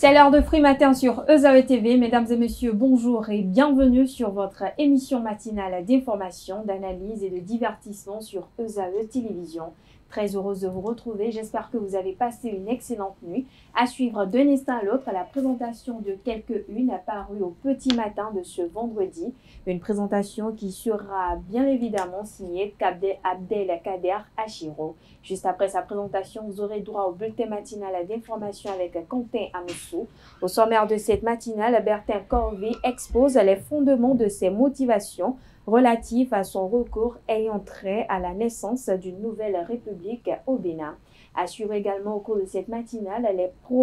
C'est l'heure de Free Matin sur ESAE TV. Mesdames et messieurs, bonjour et bienvenue sur votre émission matinale d'information, d'analyse et de divertissement sur ESAE Télévision. Très heureuse de vous retrouver. J'espère que vous avez passé une excellente nuit. À suivre d'un instant à l'autre la présentation de quelques-unes apparues au petit matin de ce vendredi. Une présentation qui sera bien évidemment signée Abdelkader Achiro. Juste après sa présentation, vous aurez droit au bulletin matinal d'information avec Quentin Amoussou. Au sommaire de cette matinale, Bertin Corvée expose les fondements de ses motivations relatifs à son recours ayant trait à la naissance d'une nouvelle république au Bénin. Assure également au cours de cette matinale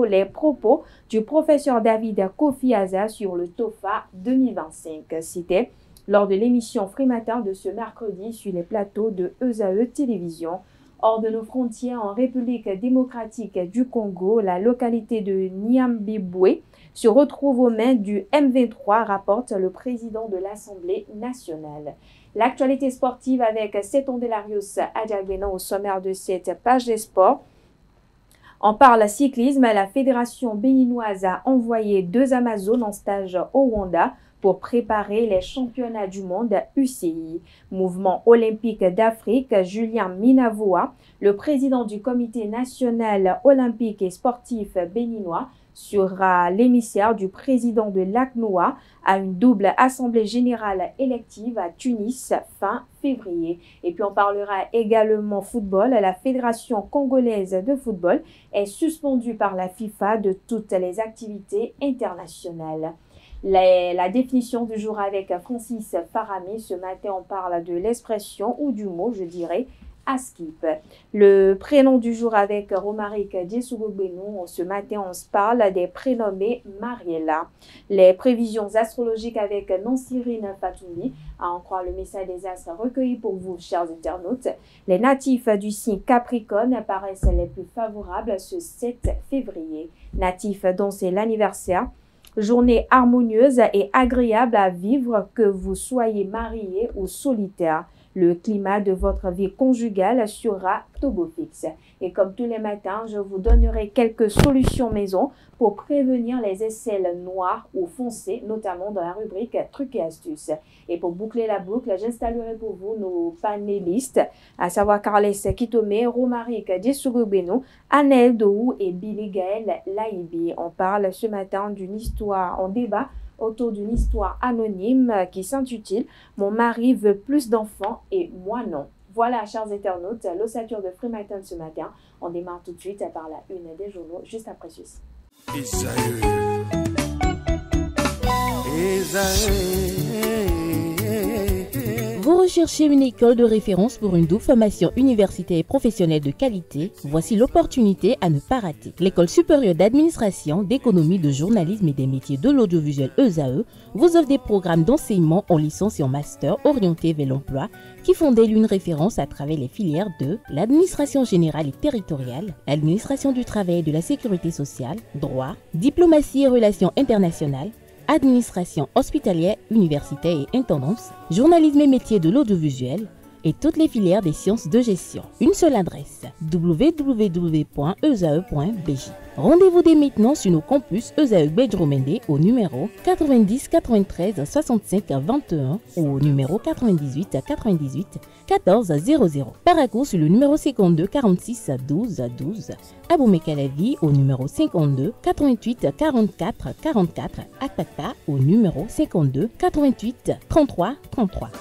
les propos du professeur David Kofi Aza sur le TOFA 2025. C'était lors de l'émission Free Matin de ce mercredi sur les plateaux de ESAE Télévision. Hors de nos frontières, en République démocratique du Congo, la localité de Niambibwe se retrouve aux mains du M23, rapporte le président de l'Assemblée nationale. L'actualité sportive avec Seton Delarius Adjagbena au sommaire de cette page des sports. On parle cyclisme, la fédération béninoise a envoyé 2 Amazones en stage au Rwanda pour préparer les championnats du monde UCI. Mouvement olympique d'Afrique, Julien Minavoa, le président du comité national olympique et sportif béninois, sera l'émissaire du président de l'ACNOA à une double assemblée générale élective à Tunis fin février. Et puis on parlera également football. La Fédération congolaise de football est suspendue par la FIFA de toutes les activités internationales. La définition du jour avec Francis Faramé. Ce matin, on parle de l'expression ou du mot, je dirais, Askip. Le prénom du jour avec Romaric Diesougbenou. Ce matin, on se parle des prénommés Mariella. Les prévisions astrologiques avec Nancirine Fatoumi, à en croire le message des astres recueillis pour vous, chers internautes. Les natifs du signe Capricorne apparaissent les plus favorables ce 7 février. Natifs dont c'est l'anniversaire. Journée harmonieuse et agréable à vivre, que vous soyez marié ou solitaire. Le climat de votre vie conjugale sera fixe. Et comme tous les matins, je vous donnerai quelques solutions maison pour prévenir les aisselles noires ou foncées, notamment dans la rubrique trucs et astuces. Et pour boucler la boucle, j'installerai pour vous nos panélistes, à savoir Carles Kitome, Romaric Diesougbenou, Anel Dohou et Billy Gaël Laibi. On parle ce matin d'une histoire en débat autour d'une histoire anonyme qui s'intitule « Mon mari veut plus d'enfants et moi non ». Voilà, chers internautes, l'ossature de Free Matin ce matin. On démarre tout de suite par la une des journaux, juste après ceci. Vous recherchez une école de référence pour une double formation universitaire et professionnelle de qualité? Voici l'opportunité à ne pas rater. L'École supérieure d'administration, d'économie, de journalisme et des métiers de l'audiovisuel ESAE vous offre des programmes d'enseignement en licence et en master orientés vers l'emploi qui font d'elle une référence à travers les filières de l'administration générale et territoriale, l'administration du travail et de la sécurité sociale, droit, diplomatie et relations internationales, administration hospitalière, universitaire et intendance, journalisme et métiers de l'audiovisuel et toutes les filières des sciences de gestion. Une seule adresse, www.esae.bj. Rendez-vous dès maintenant sur nos campus ESAE Bedjromende au numéro 90 93 65 21 ou au numéro 98 98 14 00. Paracourt sur le numéro 52 46 12 12. Aboumé-Calavi au numéro 52 88 44 44. Akpakpa au numéro 52 88 33 33.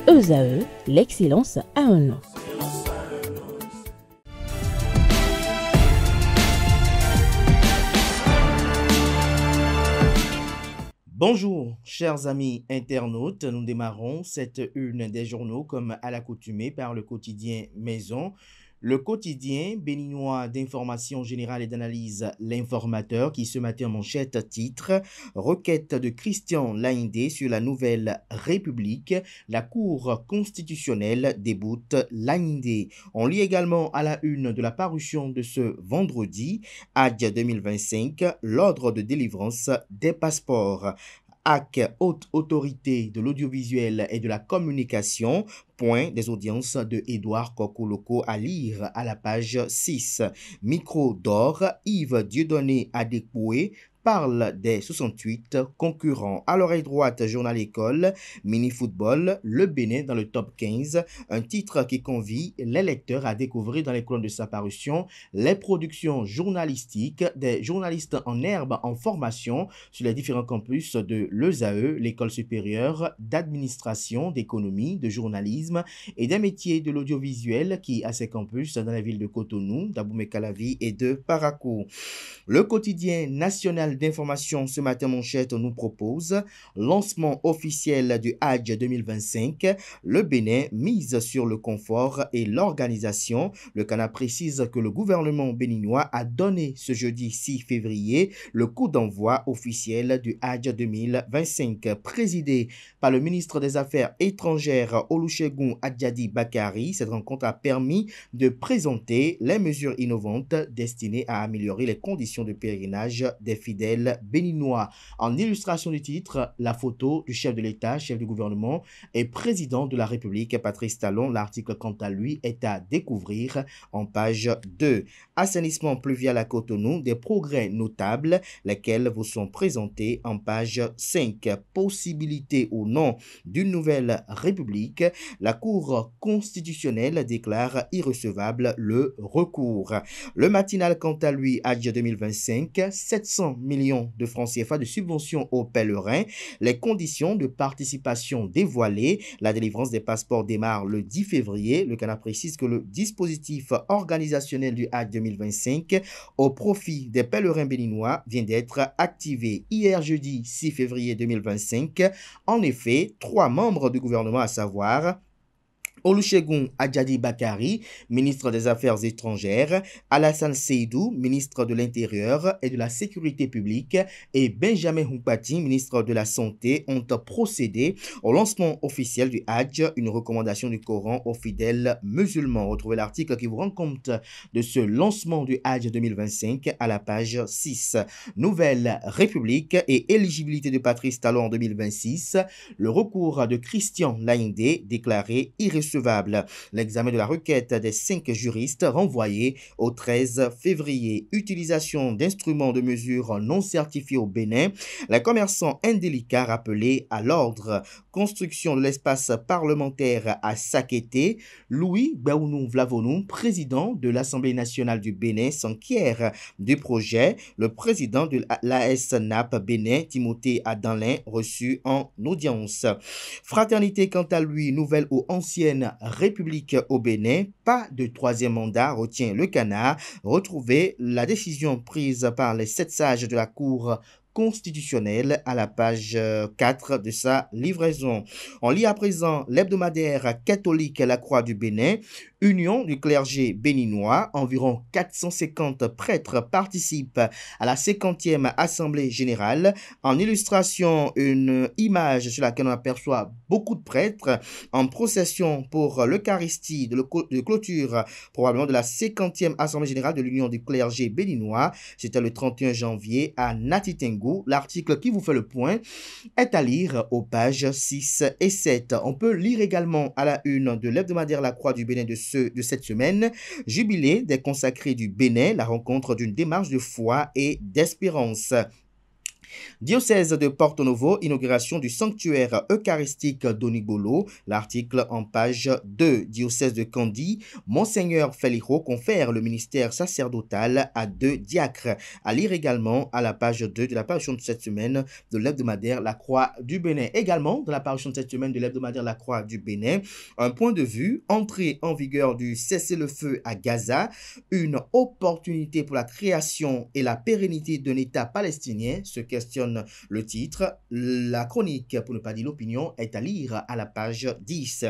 ESAE, l'excellence a un nom. Bonjour, chers amis internautes. Nous démarrons cette une des journaux comme à l'accoutumée par le quotidien Maison. Le quotidien béninois d'information générale et d'analyse L'Informateur qui ce matin manchette titre « Requête de Christian Laindé sur la nouvelle République. La Cour constitutionnelle déboute Laindé ». On lit également à la une de la parution de ce vendredi, Hadj 2025, l'ordre de délivrance des passeports. AC, haute autorité de l'audiovisuel et de la communication. Point des audiences de Édouard Kokoloko à lire à la page 6. Micro d'or, Yves Dieudonné Adekoué parle des 68 concurrents. À l'oreille droite, journal école, mini-football, le Bénin dans le top 15, un titre qui convie les lecteurs à découvrir dans les colonnes de sa parution les productions journalistiques des journalistes en herbe en formation sur les différents campus de l'ESAE, l'école supérieure d'administration, d'économie, de journalisme et des métiers de l'audiovisuel qui a ses campus dans la ville de Cotonou, d'Abomey-Calavi et de Parakou. Le quotidien national d'information ce matin manchette nous propose lancement officiel du Hajj 2025. Le Bénin mise sur le confort et l'organisation. Le Canard précise que le gouvernement béninois a donné ce jeudi 6 février le coup d'envoi officiel du Hajj 2025. Présidé par le ministre des Affaires étrangères Olusegun Adjadi Bakari, cette rencontre a permis de présenter les mesures innovantes destinées à améliorer les conditions de pèlerinage des fidèles béninois. En illustration du titre, la photo du chef de l'État, chef du gouvernement et président de la République, Patrice Talon. L'article, quant à lui, est à découvrir en page 2. Assainissement pluvial à Cotonou, des progrès notables, lesquels vous sont présentés en page 5. Possibilité ou non d'une nouvelle République, la Cour constitutionnelle déclare irrecevable le recours. Le matinal, quant à lui, Hajj 2025, 700 millions de francs CFA de subventions aux pèlerins. Les conditions de participation dévoilées. La délivrance des passeports démarre le 10 février. Le Canard précise que le dispositif organisationnel du Hajj 2025 au profit des pèlerins béninois vient d'être activé hier jeudi 6 février 2025. En effet, 3 membres du gouvernement, à savoir Olusegun Adjadi Bakari, ministre des Affaires étrangères, Alassane Seydou, ministre de l'Intérieur et de la Sécurité publique, et Benjamin Humpati, ministre de la Santé, ont procédé au lancement officiel du Hajj, une recommandation du Coran aux fidèles musulmans. Retrouvez l'article qui vous rend compte de ce lancement du Hajj 2025 à la page 6. Nouvelle République et éligibilité de Patrice Talon en 2026. Le recours de Christian Laindé déclaré irrecevable. L'examen de la requête des 5 juristes renvoyé au 13 février. Utilisation d'instruments de mesure non certifiés au Bénin. Les commerçants indélicats rappelés à l'ordre. Construction de l'espace parlementaire à Sakété. Louis Baounou Vlavonou, président de l'Assemblée nationale du Bénin, s'enquiert du projet. Le président de l'AS-NAP Bénin, Timothée Adanlin, reçu en audience. Fraternité, quant à lui, nouvelle ou ancienne République au Bénin, pas de 3e mandat, retient le Canard. Retrouvez la décision prise par les 7 sages de la Cour constitutionnelle à la page 4 de sa livraison. On lit à présent l'hebdomadaire catholique La Croix du Bénin. Union du clergé béninois, environ 450 prêtres participent à la 50e Assemblée générale. En illustration, une image sur laquelle on aperçoit beaucoup de prêtres en procession pour l'Eucharistie de clôture, probablement de la 50e Assemblée générale de l'Union du clergé béninois. C'était le 31 janvier à Natitengu. L'article qui vous fait le point est à lire aux pages 6 et 7. On peut lire également à la une de l'hebdomadaire La Croix du Bénin de cette semaine, Jubilé des consacrés du Bénin, la rencontre d'une démarche de foi et d'espérance. Diocèse de Porto Novo, inauguration du sanctuaire eucharistique d'Onigolo, l'article en page 2. Diocèse de Kandy, Monseigneur Feliro confère le ministère sacerdotal à 2 diacres. À lire également à la page 2 de la parution de cette semaine de l'hebdomadaire La Croix du Bénin. Également, de la parution de cette semaine de l'hebdomadaire La Croix du Bénin, un point de vue, entrée en vigueur du cessez-le-feu à Gaza, une opportunité pour la création et la pérennité d'un État palestinien, ce questionne le titre. La chronique, pour ne pas dire l'opinion, est à lire à la page 10.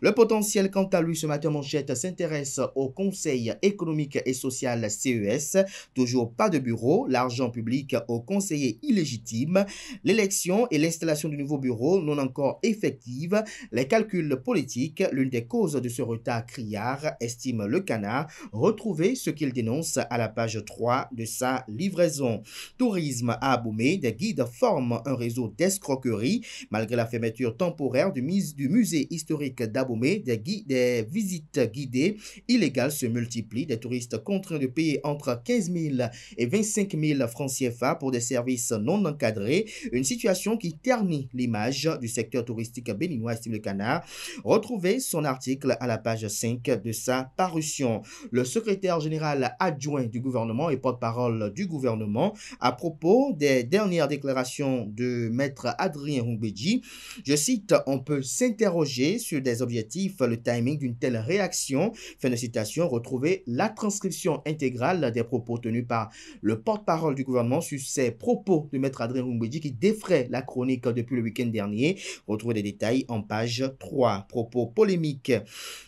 Le potentiel, quant à lui, ce matin manchette s'intéresse au Conseil économique et social CES. Toujours pas de bureau, l'argent public aux conseillers illégitimes, l'élection et l'installation du nouveau bureau non encore effectives, les calculs politiques, l'une des causes de ce retard criard, estime le Canard. Retrouvez ce qu'il dénonce à la page 3 de sa livraison. Tourisme à Abomey, d'Abomey, des guides forment un réseau d'escroquerie. Malgré la fermeture temporaire du musée historique d'Abomey, des visites guidées illégales se multiplient. Des touristes contraints de payer entre 15 000 et 25 000 francs CFA pour des services non encadrés. Une situation qui ternit l'image du secteur touristique béninois, estime le Canard. Retrouvez son article à la page 5 de sa parution. Le secrétaire général adjoint du gouvernement et porte-parole du gouvernement à propos des dernières déclarations de maître Adrien Rumbedji. Je cite, on peut s'interroger sur des objectifs, le timing d'une telle réaction. Fin de citation, retrouvez la transcription intégrale des propos tenus par le porte-parole du gouvernement sur ces propos de maître Adrien Rumbedji qui défraient la chronique depuis le week-end dernier. Retrouvez des détails en page 3. Propos polémiques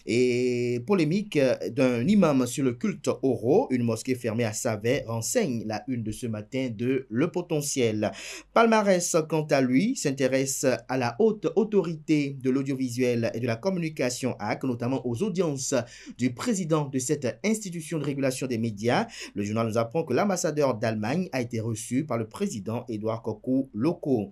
d'un imam sur le culte oro. Une mosquée fermée à Savet renseigne la une de ce matin de Le Potentiel. Palmarès, quant à lui, s'intéresse à la haute autorité de l'audiovisuel et de la communication AC, notamment aux audiences du président de cette institution de régulation des médias. Le journal nous apprend que l'ambassadeur d'Allemagne a été reçu par le président Édouard Kokou-Loko.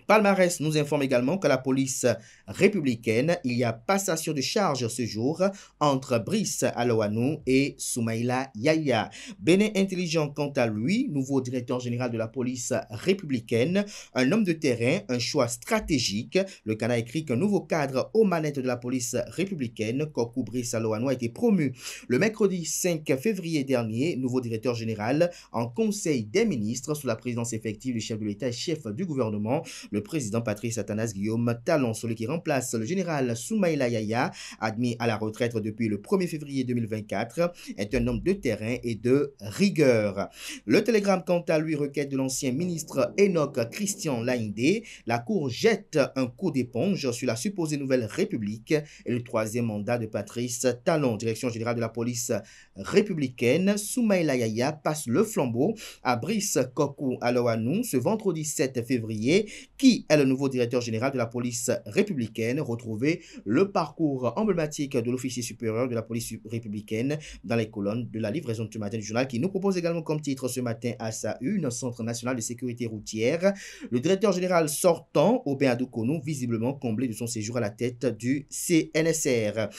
Palmarès nous informe également que la police républicaine, il y a passation de charges ce jour entre Brice Aloanou et Soumaïla Yaya. Bénin Intelligent, quant à lui, nouveau directeur général de la police républicaine, un homme de terrain, un choix stratégique. Le Canard écrit qu'un nouveau cadre aux manettes de la police républicaine, Kokou Brice Aloanou, a été promu le mercredi 5 février dernier, nouveau directeur général en Conseil des ministres sous la présidence effective du chef de l'État et chef du gouvernement. Le président Patrice Athanas Guillaume Talon, celui qui remplace le général Soumaïla Yaya, admis à la retraite depuis le 1er février 2024, est un homme de terrain et de rigueur. Le Télégramme, quant à lui, requête de l'ancien ministre Enoch Christian Laïndé. La Cour jette un coup d'éponge sur la supposée nouvelle République et le troisième mandat de Patrice Talon. Direction générale de la police républicaine, Soumaïla Yaya passe le flambeau à Brice Kokou Aloanou ce vendredi 7 février, qui est le nouveau directeur général de la police républicaine. Retrouvez le parcours emblématique de l'officier supérieur de la police républicaine dans les colonnes de la livraison de ce matin du journal, qui nous propose également comme titre ce matin à sa une, Centre national de sécurité routière. Le directeur général sortant, Aubin Adoukonou, visiblement comblé de son séjour à la tête du CNSR.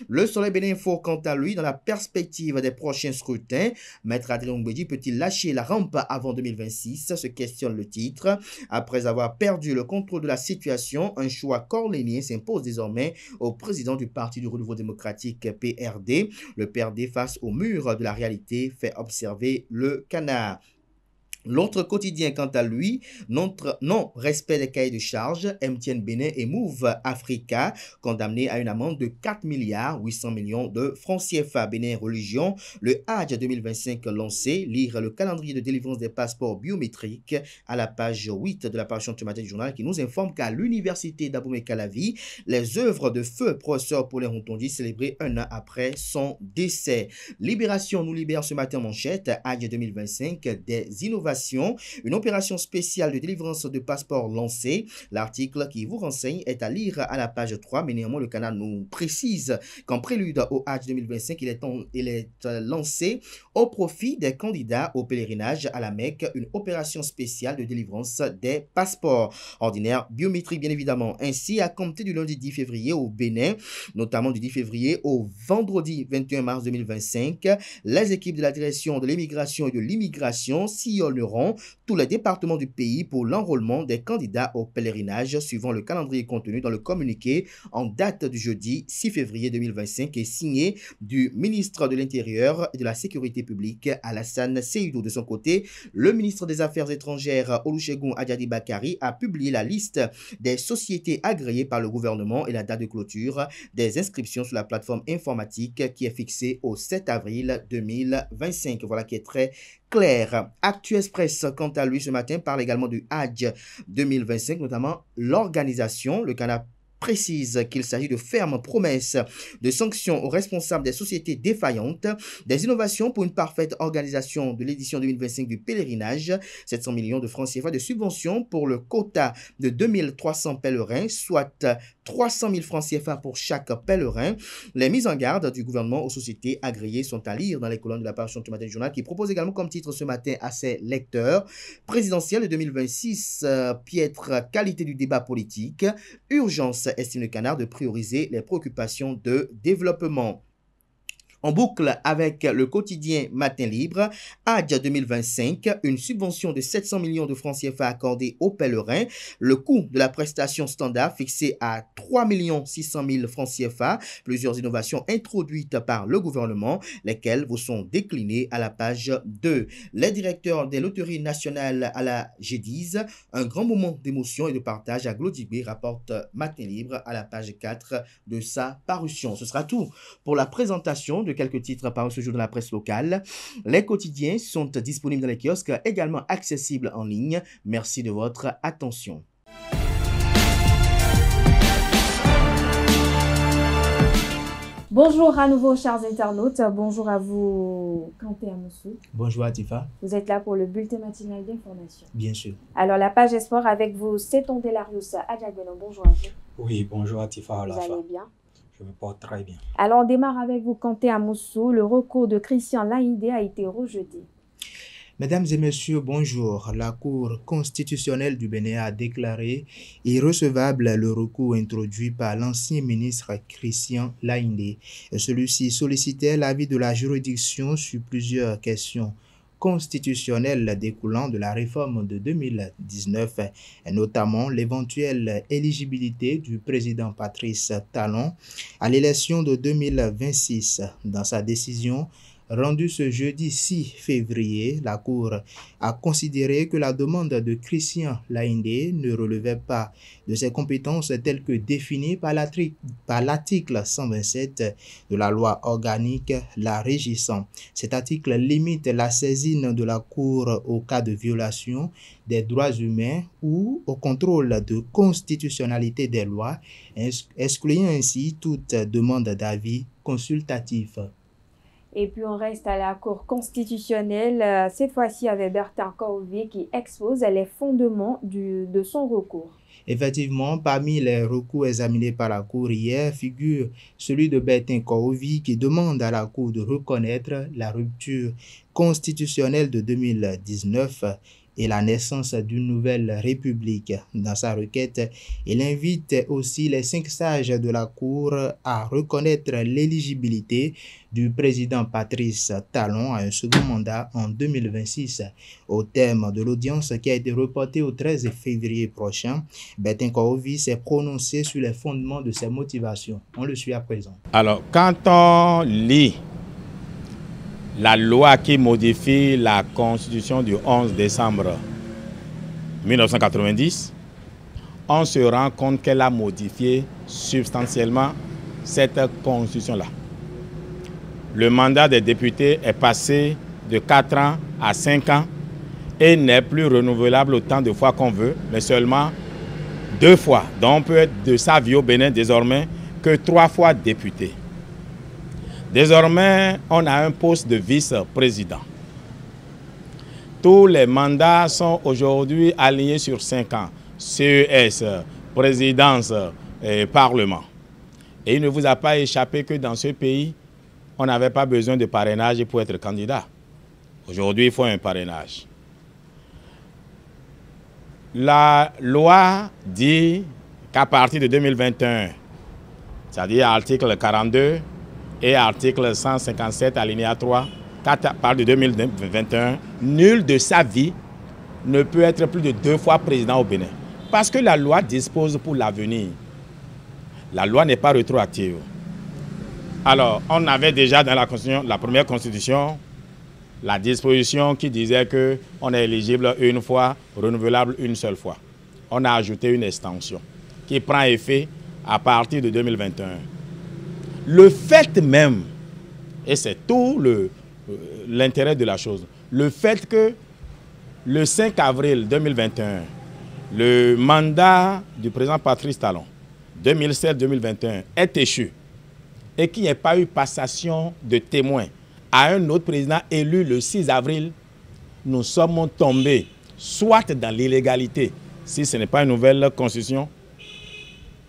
Le Soleil Bénin Info, quant à lui, dans la perspective des prochains scrutins, maître Adrien Rumbedji peut-il lâcher la rampe avant 2026? Se questionne le titre. Après avoir perdu le contrôle de la situation, un choix corlénien s'impose désormais au président du Parti du Renouveau démocratique PRD. Le PRD face au mur de la réalité, fait observer le Canard. L'autre quotidien, quant à lui, non-respect des cahiers de charges, MTN Bénin et Move Africa, condamnés à une amende de 4 milliards 800 millions de francs CFA. Bénin Religion, le Hajj 2025 lancé, lire le calendrier de délivrance des passeports biométriques à la page 8 de la parution de ce matin du journal, qui nous informe qu'à l'université d'Abomey-Calavi, les œuvres de feu professeur Paulin Rontondi célébrées un an après son décès. Libération nous libère ce matin manchette, Hajj 2025, des innovations. Une opération spéciale de délivrance de passeports lancée. L'article qui vous renseigne est à lire à la page 3, mais néanmoins le canal nous précise qu'en prélude au Hajj 2025, il est lancé au profit des candidats au pèlerinage à la Mecque, une opération spéciale de délivrance des passeports ordinaires biométriques, bien évidemment. Ainsi, à compter du lundi 10 février au Bénin, notamment du 10 février au vendredi 21 mars 2025, les équipes de la direction de l'immigration et de l'immigration sillonneront tous les départements du pays pour l'enrôlement des candidats au pèlerinage suivant le calendrier contenu dans le communiqué en date du jeudi 6 février 2025 et signé du ministre de l'Intérieur et de la Sécurité publique Alassane Seydou. De son côté, le ministre des Affaires étrangères Olusegun Adjadi Bakari a publié la liste des sociétés agréées par le gouvernement et la date de clôture des inscriptions sur la plateforme informatique qui est fixée au 7 avril 2025. Voilà qui est très clair. Actu Express, quant à lui, ce matin, parle également du Hajj 2025, notamment l'organisation. Le Canada précise qu'il s'agit de fermes promesses de sanctions aux responsables des sociétés défaillantes, des innovations pour une parfaite organisation de l'édition 2025 du pèlerinage, 700 millions de francs CFA de subventions pour le quota de 2300 pèlerins, soit 300 000 francs CFA pour chaque pèlerin. Les mises en garde du gouvernement aux sociétés agréées sont à lire dans les colonnes de la parution du matin du journal qui propose également comme titre ce matin à ses lecteurs présidentielle de 2026, piètre qualité du débat politique, urgence estime le Canard de prioriser les préoccupations de développement. En boucle avec le quotidien Matin Libre, ADIA 2025, une subvention de 700 millions de francs CFA accordée aux pèlerins. Le coût de la prestation standard fixé à 3 600 000 francs CFA. Plusieurs innovations introduites par le gouvernement, lesquelles vous sont déclinées à la page 2. Les directeurs des loteries nationales à la G10, un grand moment d'émotion et de partage à Glodibé, rapporte Matin Libre à la page 4 de sa parution. Ce sera tout pour la présentation de quelques titres parus ce jour dans la presse locale. Les quotidiens sont disponibles dans les kiosques, également accessibles en ligne. Merci de votre attention. Bonjour à nouveau, chers internautes. Bonjour à vous, Kanté Amoussou. Bonjour Atifa. Vous êtes là pour le bulletin matinal d'information. Bien sûr. Alors, la page Sport avec vous, c'est Delarius Adjagbenon. Bonjour à vous. Oui, bonjour Atifa. Vous allez bien? Je me porte très bien. Alors, on démarre avec vous, Kanté Amoussou. Le recours de Christian Laïndé a été rejeté. Mesdames et messieurs, bonjour. La Cour constitutionnelle du Bénin a déclaré irrecevable le recours introduit par l'ancien ministre Christian Laïndé. Celui-ci sollicitait l'avis de la juridiction sur plusieurs questions constitutionnelles découlant de la réforme de 2019, et notamment l'éventuelle éligibilité du président Patrice Talon à l'élection de 2026. Dans sa décision rendue ce jeudi 6 février, la Cour a considéré que la demande de Christian Laïndé ne relevait pas de ses compétences telles que définies par l'article 127 de la loi organique la régissant. Cet article limite la saisine de la Cour au cas de violation des droits humains ou au contrôle de constitutionnalité des lois, excluant ainsi toute demande d'avis consultatif. Et puis on reste à la Cour constitutionnelle, cette fois-ci avec Bertin Kaouvi qui expose les fondements de son recours. Effectivement, parmi les recours examinés par la Cour hier figure celui de Bertin Kaouvi qui demande à la Cour de reconnaître la rupture constitutionnelle de 2019 et la naissance d'une nouvelle république. Dans sa requête, il invite aussi les 5 sages de la Cour à reconnaître l'éligibilité du président Patrice Talon à un second mandat en 2026. Au terme de l'audience qui a été reportée au 13 février prochain, Bertin Kaouvi s'est prononcé sur les fondements de ses motivations. On le suit à présent. Alors, quand on lit la loi qui modifie la constitution du 11 décembre 1990, on se rend compte qu'elle a modifié substantiellement cette constitution-là. Le mandat des députés est passé de 4 ans à 5 ans et n'est plus renouvelable autant de fois qu'on veut, mais seulement 2 fois. Donc on peut être de sa vie au Bénin désormais que 3 fois député. Désormais, on a un poste de vice-président. Tous les mandats sont aujourd'hui alignés sur 5 ans. CES, présidence et parlement. Et il ne vous a pas échappé que dans ce pays, on n'avait pas besoin de parrainage pour être candidat. Aujourd'hui, il faut un parrainage. La loi dit qu'à partir de 2021, c'est-à-dire article 42, et article 157, alinéa 3, 4 parle de 2021, nul de sa vie ne peut être plus de 2 fois président au Bénin. Parce que la loi dispose pour l'avenir. La loi n'est pas rétroactive. Alors, on avait déjà dans la Constitution, la première Constitution, la disposition qui disait qu'on est éligible une fois, renouvelable une seule fois. On a ajouté une extension qui prend effet à partir de 2021. Le fait même, et c'est tout l'intérêt de la chose, le fait que le 5 avril 2021, le mandat du président Patrice Talon, 2007-2021, est échu et qu'il n'y ait pas eu passation de témoins à un autre président élu le 6 avril, nous sommes tombés soit dans l'illégalité, si ce n'est pas une nouvelle constitution,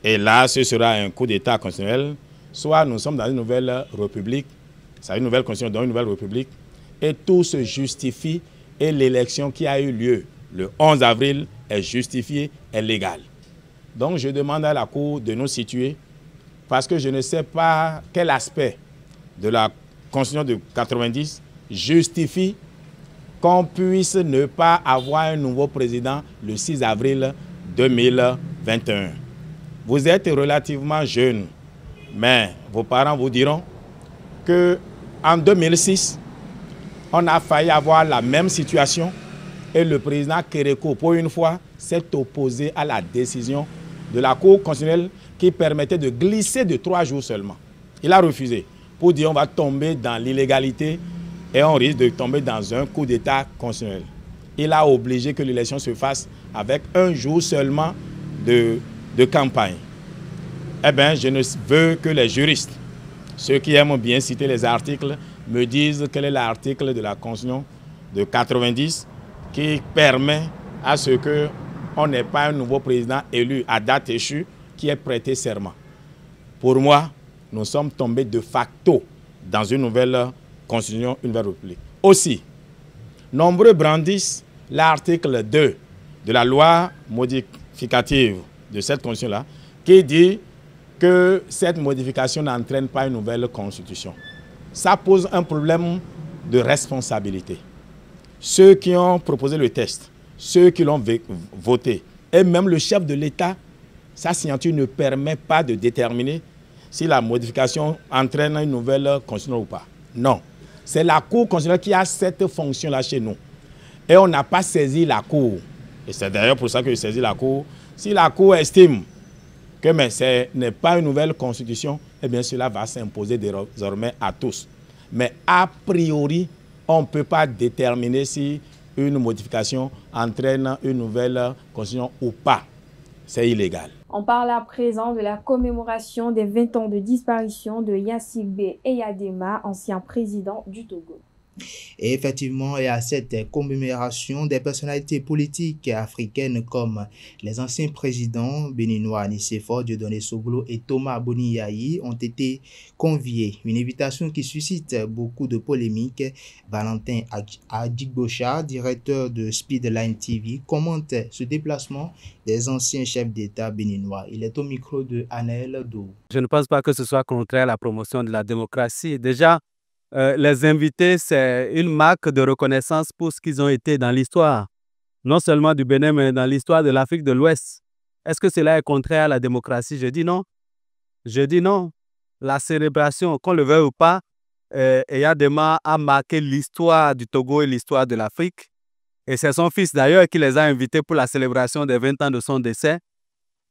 Et là, ce sera un coup d'État constitutionnel. Soit nous sommes dans une nouvelle république, c'est une nouvelle constitution dans une nouvelle république, et tout se justifie, et l'élection qui a eu lieu le 11 avril est justifiée, est légale. Donc je demande à la Cour de nous situer, parce que je ne sais pas quel aspect de la Constitution de 90 justifie qu'on puisse ne pas avoir un nouveau président le 6 avril 2021. Vous êtes relativement jeune, mais vos parents vous diront qu'en 2006, on a failli avoir la même situation et le président Kérékou, pour une fois, s'est opposé à la décision de la Cour constitutionnelle qui permettait de glisser de 3 jours seulement. Il a refusé pour dire on va tomber dans l'illégalité et on risque de tomber dans un coup d'État constitutionnel. Il a obligé que l'élection se fasse avec 1 jour seulement de campagne. Eh bien, je ne veux que les juristes, ceux qui aiment bien citer les articles, me disent quel est l'article de la Constitution de 90 qui permet à ce qu'on n'ait pas un nouveau président élu à date échue qui ait prêté serment. Pour moi, nous sommes tombés de facto dans une nouvelle Constitution, une nouvelle République. Aussi, nombreux brandissent l'article 2 de la loi modificative de cette Constitution-là qui dit que cette modification n'entraîne pas une nouvelle Constitution. Ça pose un problème de responsabilité. Ceux qui ont proposé le texte, ceux qui l'ont voté, et même le chef de l'État, sa signature ne permet pas de déterminer si la modification entraîne une nouvelle constitution ou pas. Non. C'est la Cour constitutionnelle qui a cette fonction-là chez nous. Et on n'a pas saisi la Cour. Et c'est d'ailleurs pour ça que je saisis la Cour. Si la Cour estime que ce n'est pas une nouvelle constitution, eh bien cela va s'imposer désormais à tous. Mais a priori, on ne peut pas déterminer si une modification entraîne une nouvelle constitution ou pas. C'est illégal. On parle à présent de la commémoration des 20 ans de disparition de Yassingbe Eyadema, ancien président du Togo. Et effectivement, il y a cette commémoration des personnalités politiques africaines comme les anciens présidents béninois Nicéphore Dieudonné Soglo et Thomas Boni-Yayi ont été conviés. Une invitation qui suscite beaucoup de polémiques. Valentin Adjigbocha, directeur de Speedline TV, commente ce déplacement des anciens chefs d'État béninois. Il est au micro de Anaël Dou. Je ne pense pas que ce soit contraire à la promotion de la démocratie. Déjà, les invités, c'est une marque de reconnaissance pour ce qu'ils ont été dans l'histoire, non seulement du Bénin, mais dans l'histoire de l'Afrique de l'Ouest. Est-ce que cela est contraire à la démocratie? Je dis non. Je dis non. La célébration, qu'on le veuille ou pas, Eyadema a marqué l'histoire du Togo et l'histoire de l'Afrique. Et c'est son fils d'ailleurs qui les a invités pour la célébration des 20 ans de son décès.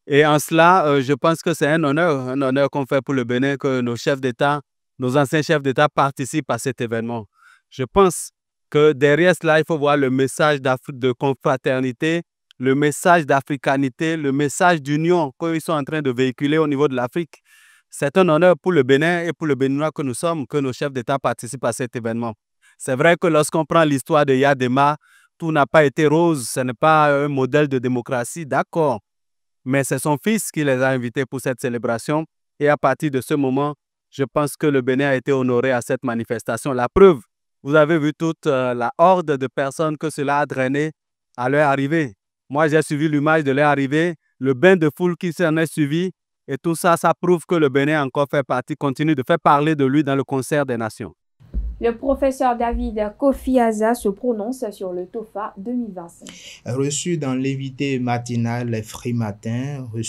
Et en cela, je pense que c'est un honneur qu'on fait pour le Bénin, que nos chefs d'État, nos anciens chefs d'État participent à cet événement. Je pense que derrière cela, il faut voir le message de confraternité, le message d'africanité, le message d'union qu'ils sont en train de véhiculer au niveau de l'Afrique. C'est un honneur pour le Bénin et pour le Béninois que nous sommes, que nos chefs d'État participent à cet événement. C'est vrai que lorsqu'on prend l'histoire de Eyadema, tout n'a pas été rose, ce n'est pas un modèle de démocratie, d'accord. Mais c'est son fils qui les a invités pour cette célébration. Et à partir de ce moment, je pense que le Bénin a été honoré à cette manifestation. La preuve, vous avez vu toute la horde de personnes que cela a drainé à leur arrivée. Moi, j'ai suivi l'image de leur arrivée, le bain de foule qui s'en est suivi. Et tout ça, ça prouve que le Bénin encore fait partie, continue de faire parler de lui dans le concert des nations. Le professeur David Kofi-Aza se prononce sur le TOFA 2025. Reçu dans l'invité matinal Frimatin, de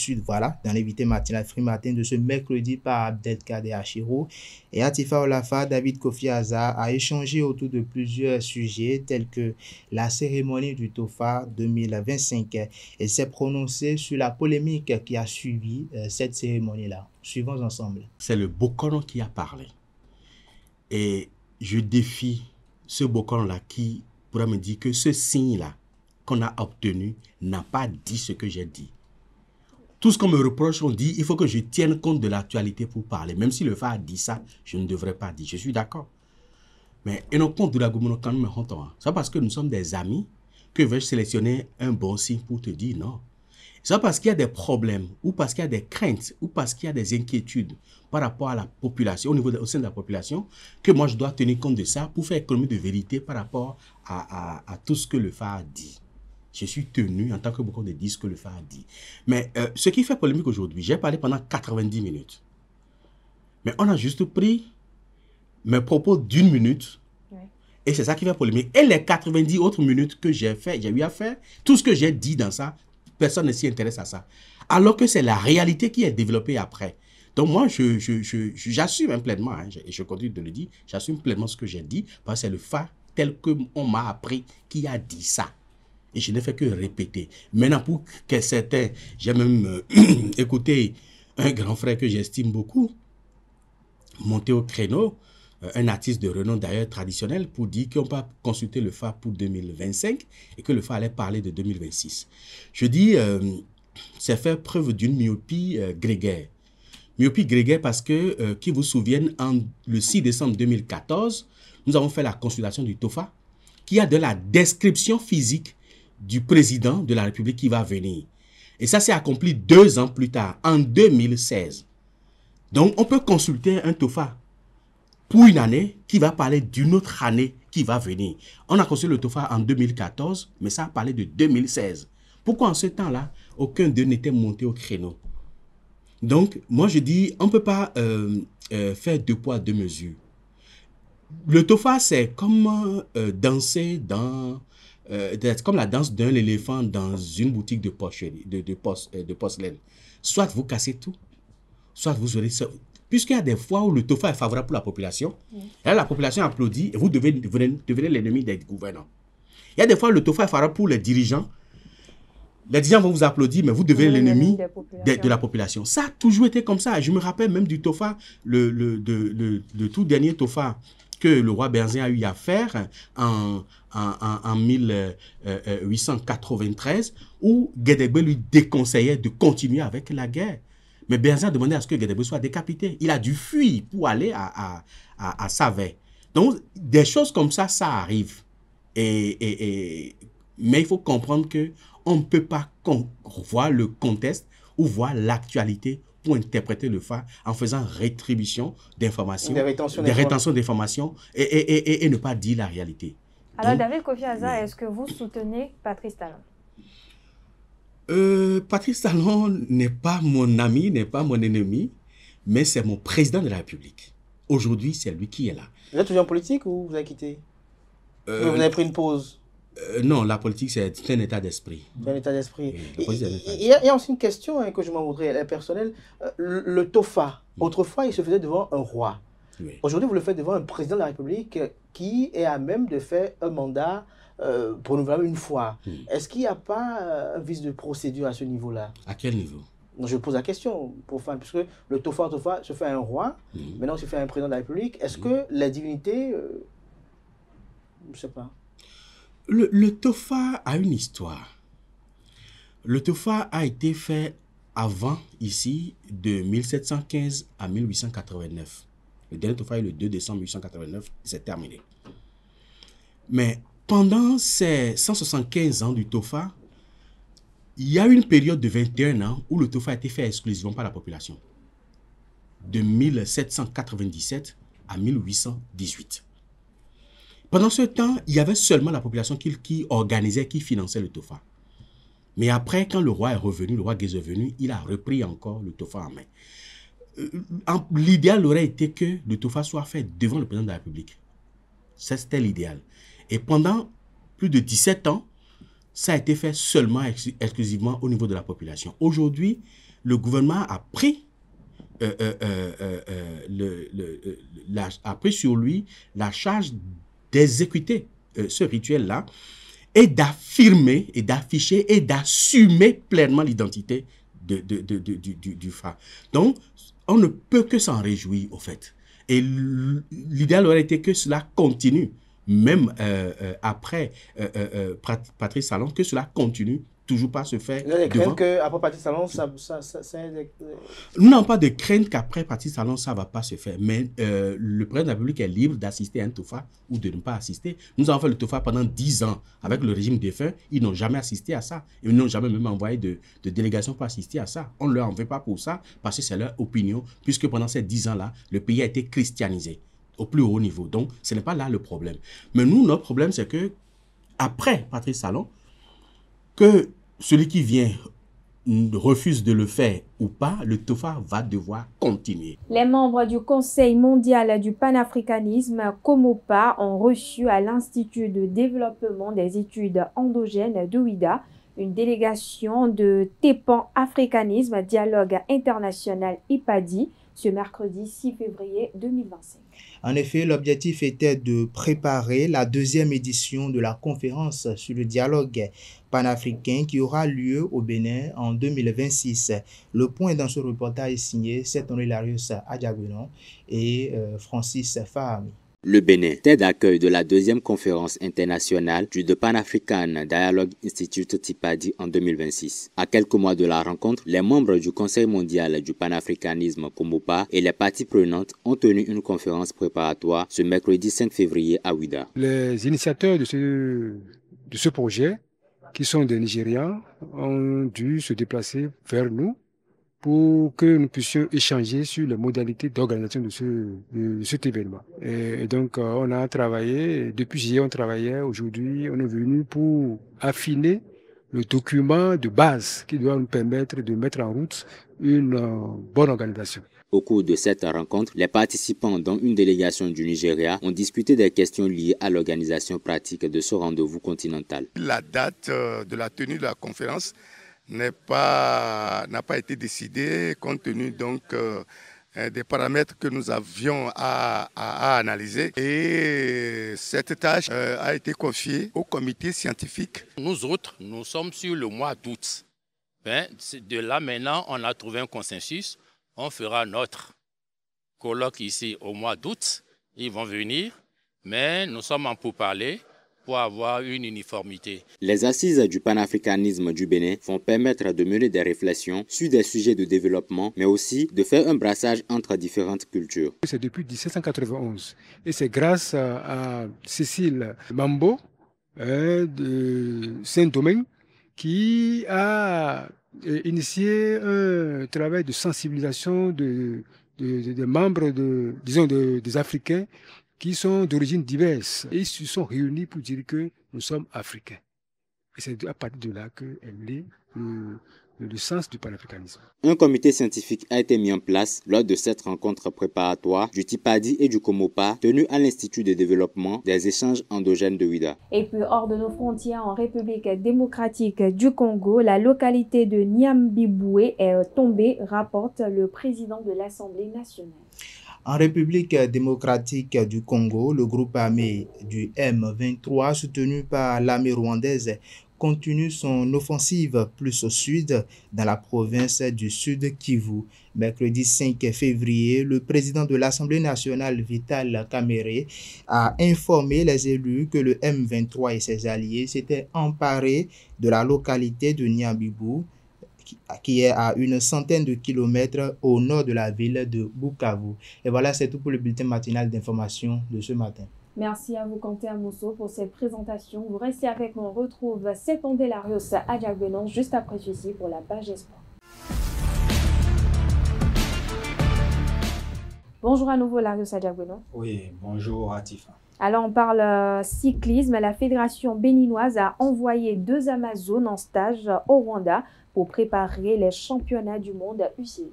ce mercredi par Abdelkader Achiro et Atifa Olafa, David Kofi-Aza a échangé autour de plusieurs sujets tels que la cérémonie du TOFA 2025 et s'est prononcé sur la polémique qui a suivi cette cérémonie-là. Suivons ensemble. C'est le Bokono qui a parlé. Et je défie ce Bokono-là qui pourra me dire que ce signe-là qu'on a obtenu n'a pas dit ce que j'ai dit. Tout ce qu'on me reproche, on dit, il faut que je tienne compte de l'actualité pour parler. Même si le FA a dit ça, je ne devrais pas dire. Je suis d'accord. Mais et non compte de la gouvernance quand même, c'est parce que nous sommes des amis que vais-je sélectionner un bon signe pour te dire non. C'est parce qu'il y a des problèmes, ou parce qu'il y a des craintes, ou parce qu'il y a des inquiétudes par rapport à la population, au sein de la population, que moi je dois tenir compte de ça pour faire économie de vérité par rapport à tout ce que le phare dit. Je suis tenu, en tant que beaucoup de dire ce que le phare dit. Mais ce qui fait polémique aujourd'hui, j'ai parlé pendant 90 minutes. Mais on a juste pris mes propos d'1 minute. Et c'est ça qui fait polémique. Et les 90 autres minutes que j'ai eu à faire, tout ce que j'ai dit dans ça, personne ne s'y intéresse à ça. Alors que c'est la réalité qui est développée après. Donc moi, j'assume pleinement, hein, et je continue de le dire, j'assume pleinement ce que j'ai dit, parce que c'est le phare tel qu'on m'a appris qui a dit ça. Et je n'ai fait que répéter. Maintenant, pour que certains, j'ai même écouté un grand frère que j'estime beaucoup, monter au créneau, un artiste de renom d'ailleurs traditionnel, pour dire qu'on peut consulter le phare pour 2025 et que le phare allait parler de 2026. Je dis, c'est faire preuve d'une myopie grégaire. Myopie grégaire parce que, qui vous souviennent, le 6 décembre 2014, nous avons fait la consultation du TOFA, qui a de la description physique du président de la République qui va venir. Et ça s'est accompli 2 ans plus tard, en 2016. Donc, on peut consulter un TOFA pour une année qui va parler d'une autre année qui va venir. On a consulté le TOFA en 2014, mais ça a parlé de 2016. Pourquoi en ce temps-là, aucun d'eux n'était monté au créneau? Donc, moi je dis, on ne peut pas faire 2 poids 2 mesures. Le TOFA, c'est comme danser dans... c'est comme la danse d'un éléphant dans une boutique de porcelaine. Soit vous cassez tout, soit vous aurez... Puisqu'il y a des fois où le TOFA est favorable pour la population, et là, la population applaudit et vous devenez l'ennemi des gouvernants. Il y a des fois où le TOFA est favorable pour les dirigeants. Les dirigeants vont vous applaudir, mais vous devenez l'ennemi de la population. Ça a toujours été comme ça. Je me rappelle même du TOFA, le tout dernier TOFA que le roi Berzin a eu à faire en 1893, où Guédégbé lui déconseillait de continuer avec la guerre. Mais Berzin a demandé à ce que Guédégbé soit décapité. Il a dû fuir pour aller à Savay. Donc, des choses comme ça, ça arrive. Mais il faut comprendre qu'on ne peut pas voir le contexte ou voir l'actualité pour interpréter le phare en faisant rétribution d'informations, des rétentions d'informations et ne pas dire la réalité. Alors, donc, David Kofi Aza, est-ce que vous soutenez Patrice Talon? Patrice Talon n'est pas mon ami, n'est pas mon ennemi, mais c'est mon président de la République. Aujourd'hui, c'est lui qui est là. Vous êtes toujours en politique ou vous avez quitté? Vous avez pris une pause? Non, la politique, c'est un état d'esprit. C'est un état d'esprit. Oui, il y a aussi une question que je m'en voudrais, personnelle. Le TOFA, autrefois, il se faisait devant un roi. Oui. Aujourd'hui, vous le faites devant un président de la République qui est à même de faire un mandat renouvelable une fois. Est-ce qu'il n'y a pas un vice de procédure à ce niveau-là? À quel niveau? Je pose la question, puisque le TOFA se fait un roi, maintenant il se fait un président de la République. Est-ce que les divinités... je ne sais pas. Le TOFA a une histoire. Le TOFA a été fait avant, ici, de 1715 à 1889. Le dernier TOFA est le 2 décembre 1889, c'est terminé. Mais pendant ces 175 ans du TOFA, il y a une période de 21 ans où le TOFA a été fait exclusivement par la population. De 1797 à 1818. Pendant ce temps, il y avait seulement la population qui organisait, qui finançait le TOFA. Mais après, quand le roi est revenu, le roi Guézo est venu, il a repris encore le TOFA en main. L'idéal aurait été que le TOFA soit fait devant le président de la République. Ça, c'était l'idéal. Et pendant plus de 17 ans, ça a été fait seulement exclusivement au niveau de la population. Aujourd'hui, le gouvernement a pris, a pris sur lui la charge d'exécuter ce rituel-là et d'affirmer, et d'afficher, et d'assumer pleinement l'identité du phare. Donc, on ne peut que s'en réjouir, au fait. Et l'idéal aurait été que cela continue, même après Patrice Talon, que cela continue toujours pas se faire. Il y a des craintes qu'après Patrice Talon, ça Non, pas de crainte qu'après Patrice Talon, ça ne va pas se faire. Mais le président de la République est libre d'assister à un TOFA ou de ne pas assister. Nous avons fait le TOFA pendant 10 ans avec le régime défunt. Ils n'ont jamais assisté à ça. Ils n'ont jamais même envoyé de délégation pour assister à ça. On ne leur en veut pas pour ça parce que c'est leur opinion, puisque pendant ces 10 ans-là, le pays a été christianisé au plus haut niveau. Donc, ce n'est pas là le problème. Mais nous, notre problème, c'est que après Patrice Talon, que celui qui vient refuse de le faire ou pas, le TOFA va devoir continuer. Les membres du Conseil mondial du panafricanisme, COMOPA, ont reçu à l'Institut de développement des études endogènes de Ouida une délégation de TEPAN Africanisme Dialogue International IPADI ce mercredi 6 février 2025. En effet, l'objectif était de préparer la deuxième édition de la conférence sur le dialogue panafricain qui aura lieu au Bénin en 2026. Le point dans ce reportage est signé Seton Hilarius Adjagbenon et Francis Fahami. Le Bénin, tête d'accueil de la deuxième conférence internationale du The Pan-African Dialogue Institute TIPADI en 2026. À quelques mois de la rencontre, les membres du Conseil mondial du panafricanisme COMOPA et les parties prenantes ont tenu une conférence préparatoire ce mercredi 5 février à Ouida. Les initiateurs de ce projet, qui sont des Nigérians, ont dû se déplacer vers nous pour que nous puissions échanger sur les modalités d'organisation de cet événement. Et donc, on a travaillé, depuis hier, on travaillait, aujourd'hui, on est venu pour affiner le document de base qui doit nous permettre de mettre en route une bonne organisation. Au cours de cette rencontre, les participants, dont une délégation du Nigeria, ont discuté des questions liées à l'organisation pratique de ce rendez-vous continental. La date de la tenue de la conférence n'a pas été décidée compte tenu donc des paramètres que nous avions à analyser. Et cette tâche a été confiée au comité scientifique. Nous autres, nous sommes sur le mois d'août. De là maintenant, on a trouvé un consensus. On fera notre colloque ici au mois d'août. Ils vont venir, mais nous sommes en pourparlers pour avoir une uniformité. Les assises du panafricanisme du Bénin vont permettre de mener des réflexions sur des sujets de développement, mais aussi de faire un brassage entre différentes cultures. C'est depuis 1791 et c'est grâce à Cécile Mambo de Saint-Domingue qui a initié un travail de sensibilisation des membres des Africains qui sont d'origine diverse. Et ils se sont réunis pour dire que nous sommes africains. Et c'est à partir de là qu'est né le sens du panafricanisme. Un comité scientifique a été mis en place lors de cette rencontre préparatoire du TIPADI et du COMOPA tenue à l'Institut de développement des échanges endogènes de Ouida. Et puis hors de nos frontières, en République démocratique du Congo, la localité de Niambiboué est tombée, rapporte le président de l'Assemblée nationale. En République démocratique du Congo, le groupe armé du M23, soutenu par l'armée rwandaise, continue son offensive plus au sud, dans la province du Sud Kivu. Mercredi 5 février, le président de l'Assemblée nationale, Vital Kamerhe, a informé les élus que le M23 et ses alliés s'étaient emparés de la localité de Niambibou, qui est à une centaine de kilomètres au nord de la ville de Bukavu. Et voilà, c'est tout pour le bulletin matinal d'information de ce matin. Merci à vous, Quentin Mousso, pour cette présentation. Vous restez avec nous. On retrouve Seton Hilarius Adjagbenon juste après ceci pour la page Espoir. Bonjour à nouveau, Hilarius Adjagbenon. Oui, bonjour Atifa. Alors, on parle cyclisme. La Fédération béninoise a envoyé 2 Amazones en stage au Rwanda pour préparer les championnats du monde UCI.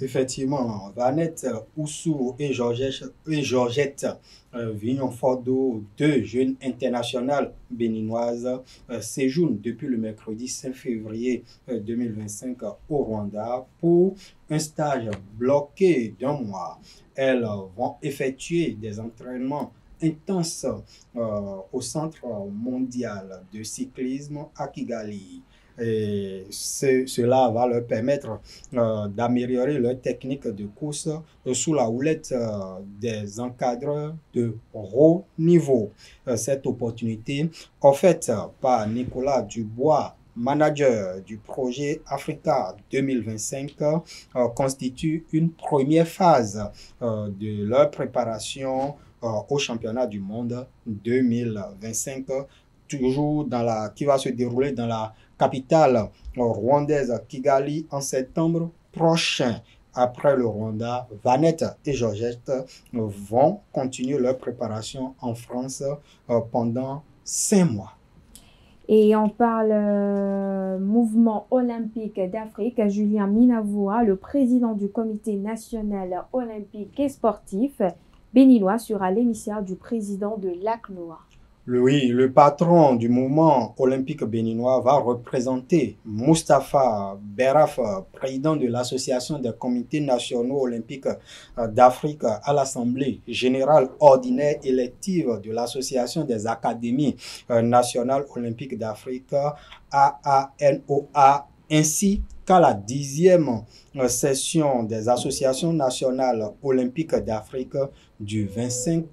Effectivement, Vanette Oussou et Georgette Vignon-Fordo, 2 jeunes internationales béninoises, séjournent depuis le mercredi 5 février 2025 au Rwanda pour un stage bloqué d'1 mois. Elles vont effectuer des entraînements intenses au Centre mondial de cyclisme à Kigali. Et cela va leur permettre d'améliorer leur technique de course sous la houlette des encadreurs de haut niveau. Cette opportunité offerte par Nicolas Dubois manager du projet Africa 2025, constitue une première phase de leur préparation au championnat du monde 2025, toujours qui va se dérouler dans la capitale rwandaise Kigali en septembre prochain. Après le Rwanda, Vanette et Georgette vont continuer leur préparation en France pendant 5 mois. Et on parle mouvement olympique d'Afrique. Julien Minavoa, le président du comité national olympique et sportif béninois, sera l'émissaire du président de l'ACNOA. Le patron du mouvement olympique béninois va représenter Moustapha Beraf, président de l'association des comités nationaux olympiques d'Afrique à l'Assemblée générale ordinaire élective de l'association des académies nationales olympiques d'Afrique, AANOA, ainsi qu'à la 10e session des associations nationales olympiques d'Afrique du 25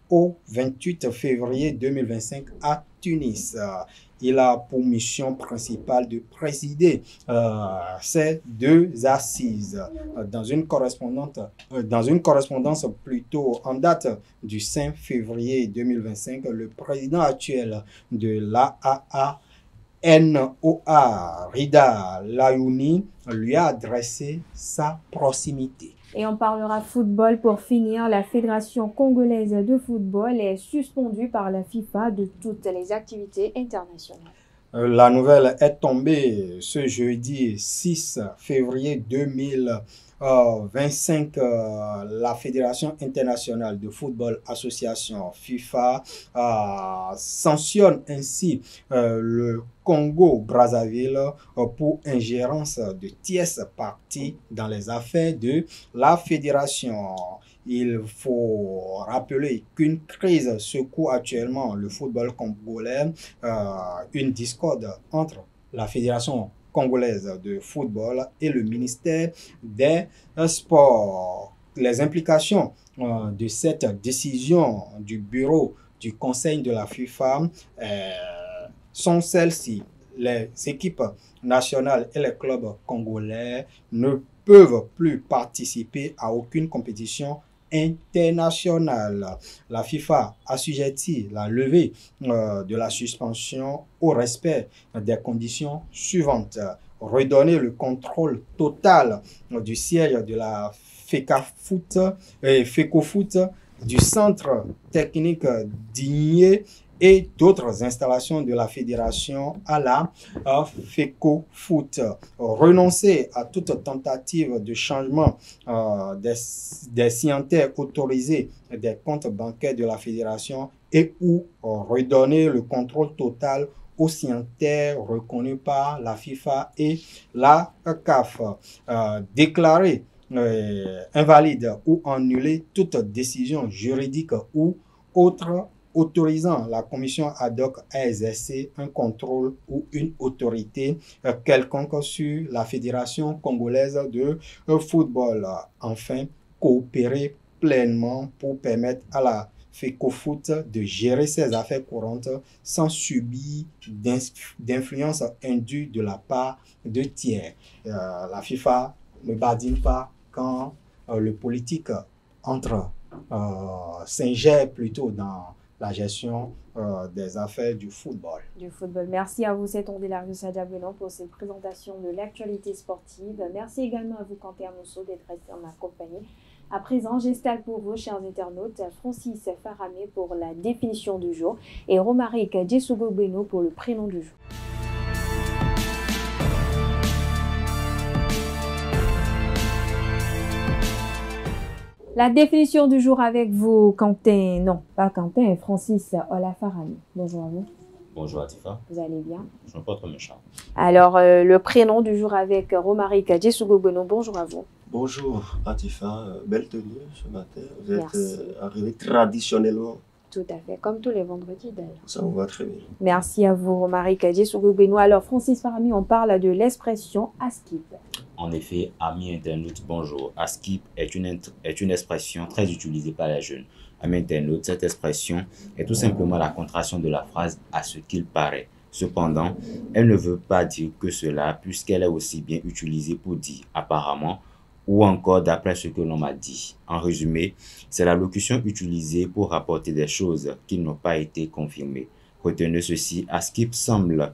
au 28 février 2025 à Tunis. Il a pour mission principale de présider ces 2 assises. Dans une correspondance plutôt en date du 5 février 2025, le président actuel de l'AANOA, Rida Layouni, lui a adressé sa proximité. Et on parlera football pour finir. La Fédération congolaise de football est suspendue par la FIFA de toutes les activités internationales. La nouvelle est tombée ce jeudi 6 février 2025. La Fédération internationale de football association FIFA sanctionne ainsi le Congo-Brazzaville pour ingérence de tierces parties dans les affaires de la fédération. Il faut rappeler qu'une crise secoue actuellement le football congolais, une discorde entre la Fédération congolaise de football et le ministère des Sports. Les implications de cette décision du bureau du Conseil de la FIFA sont celles-ci. Les équipes nationales et les clubs congolais ne peuvent plus participer à aucune compétition internationale. La FIFA assujettit la levée de la suspension au respect des conditions suivantes. Redonner le contrôle total du siège de la FECOFOOT, du centre technique d'Igné et d'autres installations de la fédération à la FECOFOOT. Renoncer à toute tentative de changement des signataires autorisés des comptes bancaires de la fédération et ou redonner le contrôle total aux signataires reconnus par la FIFA et la CAF. Déclarer invalide ou annuler toute décision juridique ou autre autorisant la commission ad hoc à exercer un contrôle ou une autorité quelconque sur la Fédération congolaise de football. Enfin, coopérer pleinement pour permettre à la FECOFOOT de gérer ses affaires courantes sans subir d'influence indue de la part de tiers. La FIFA ne badine pas quand le politique s'ingère plutôt dans la gestion des affaires du football. Merci à vous, c'est Ondélario Sadjabenon pour cette présentation de l'actualité sportive. Merci également à vous, Quentin Mousseau, d'être resté en ma compagnie. À présent, j'installe pour vous, chers internautes, Francis Faramé pour la définition du jour et Romaric Djessougou-Beno pour le prénom du jour. La définition du jour avec vous, Quentin, non, pas Quentin, Francis Olafarami. Bonjour à vous. Bonjour Atifa. Vous allez bien? Je ne suis pas trop méchant. Alors, le prénom du jour avec Romaric Djessougou-Beno. Bonjour à vous. Bonjour Atifa, belle tenue ce matin. Vous êtes arrivé traditionnellement. Tout à fait, comme tous les vendredis d'ailleurs. Ça vous va très bien. Merci à vous, Romaric Djessougou-Beno. Alors, Francis Farami, on parle de l'expression ASKIP. En effet, amis internautes, bonjour. ASKIP est une expression très utilisée par les jeunes. Amis internautes, cette expression est tout simplement la contraction de la phrase « à ce qu'il paraît ». Cependant, elle ne veut pas dire que cela puisqu'elle est aussi bien utilisée pour dire « apparemment » ou encore « d'après ce que l'on m'a dit ». En résumé, c'est la locution utilisée pour rapporter des choses qui n'ont pas été confirmées. Retenez ceci, ASKIP semble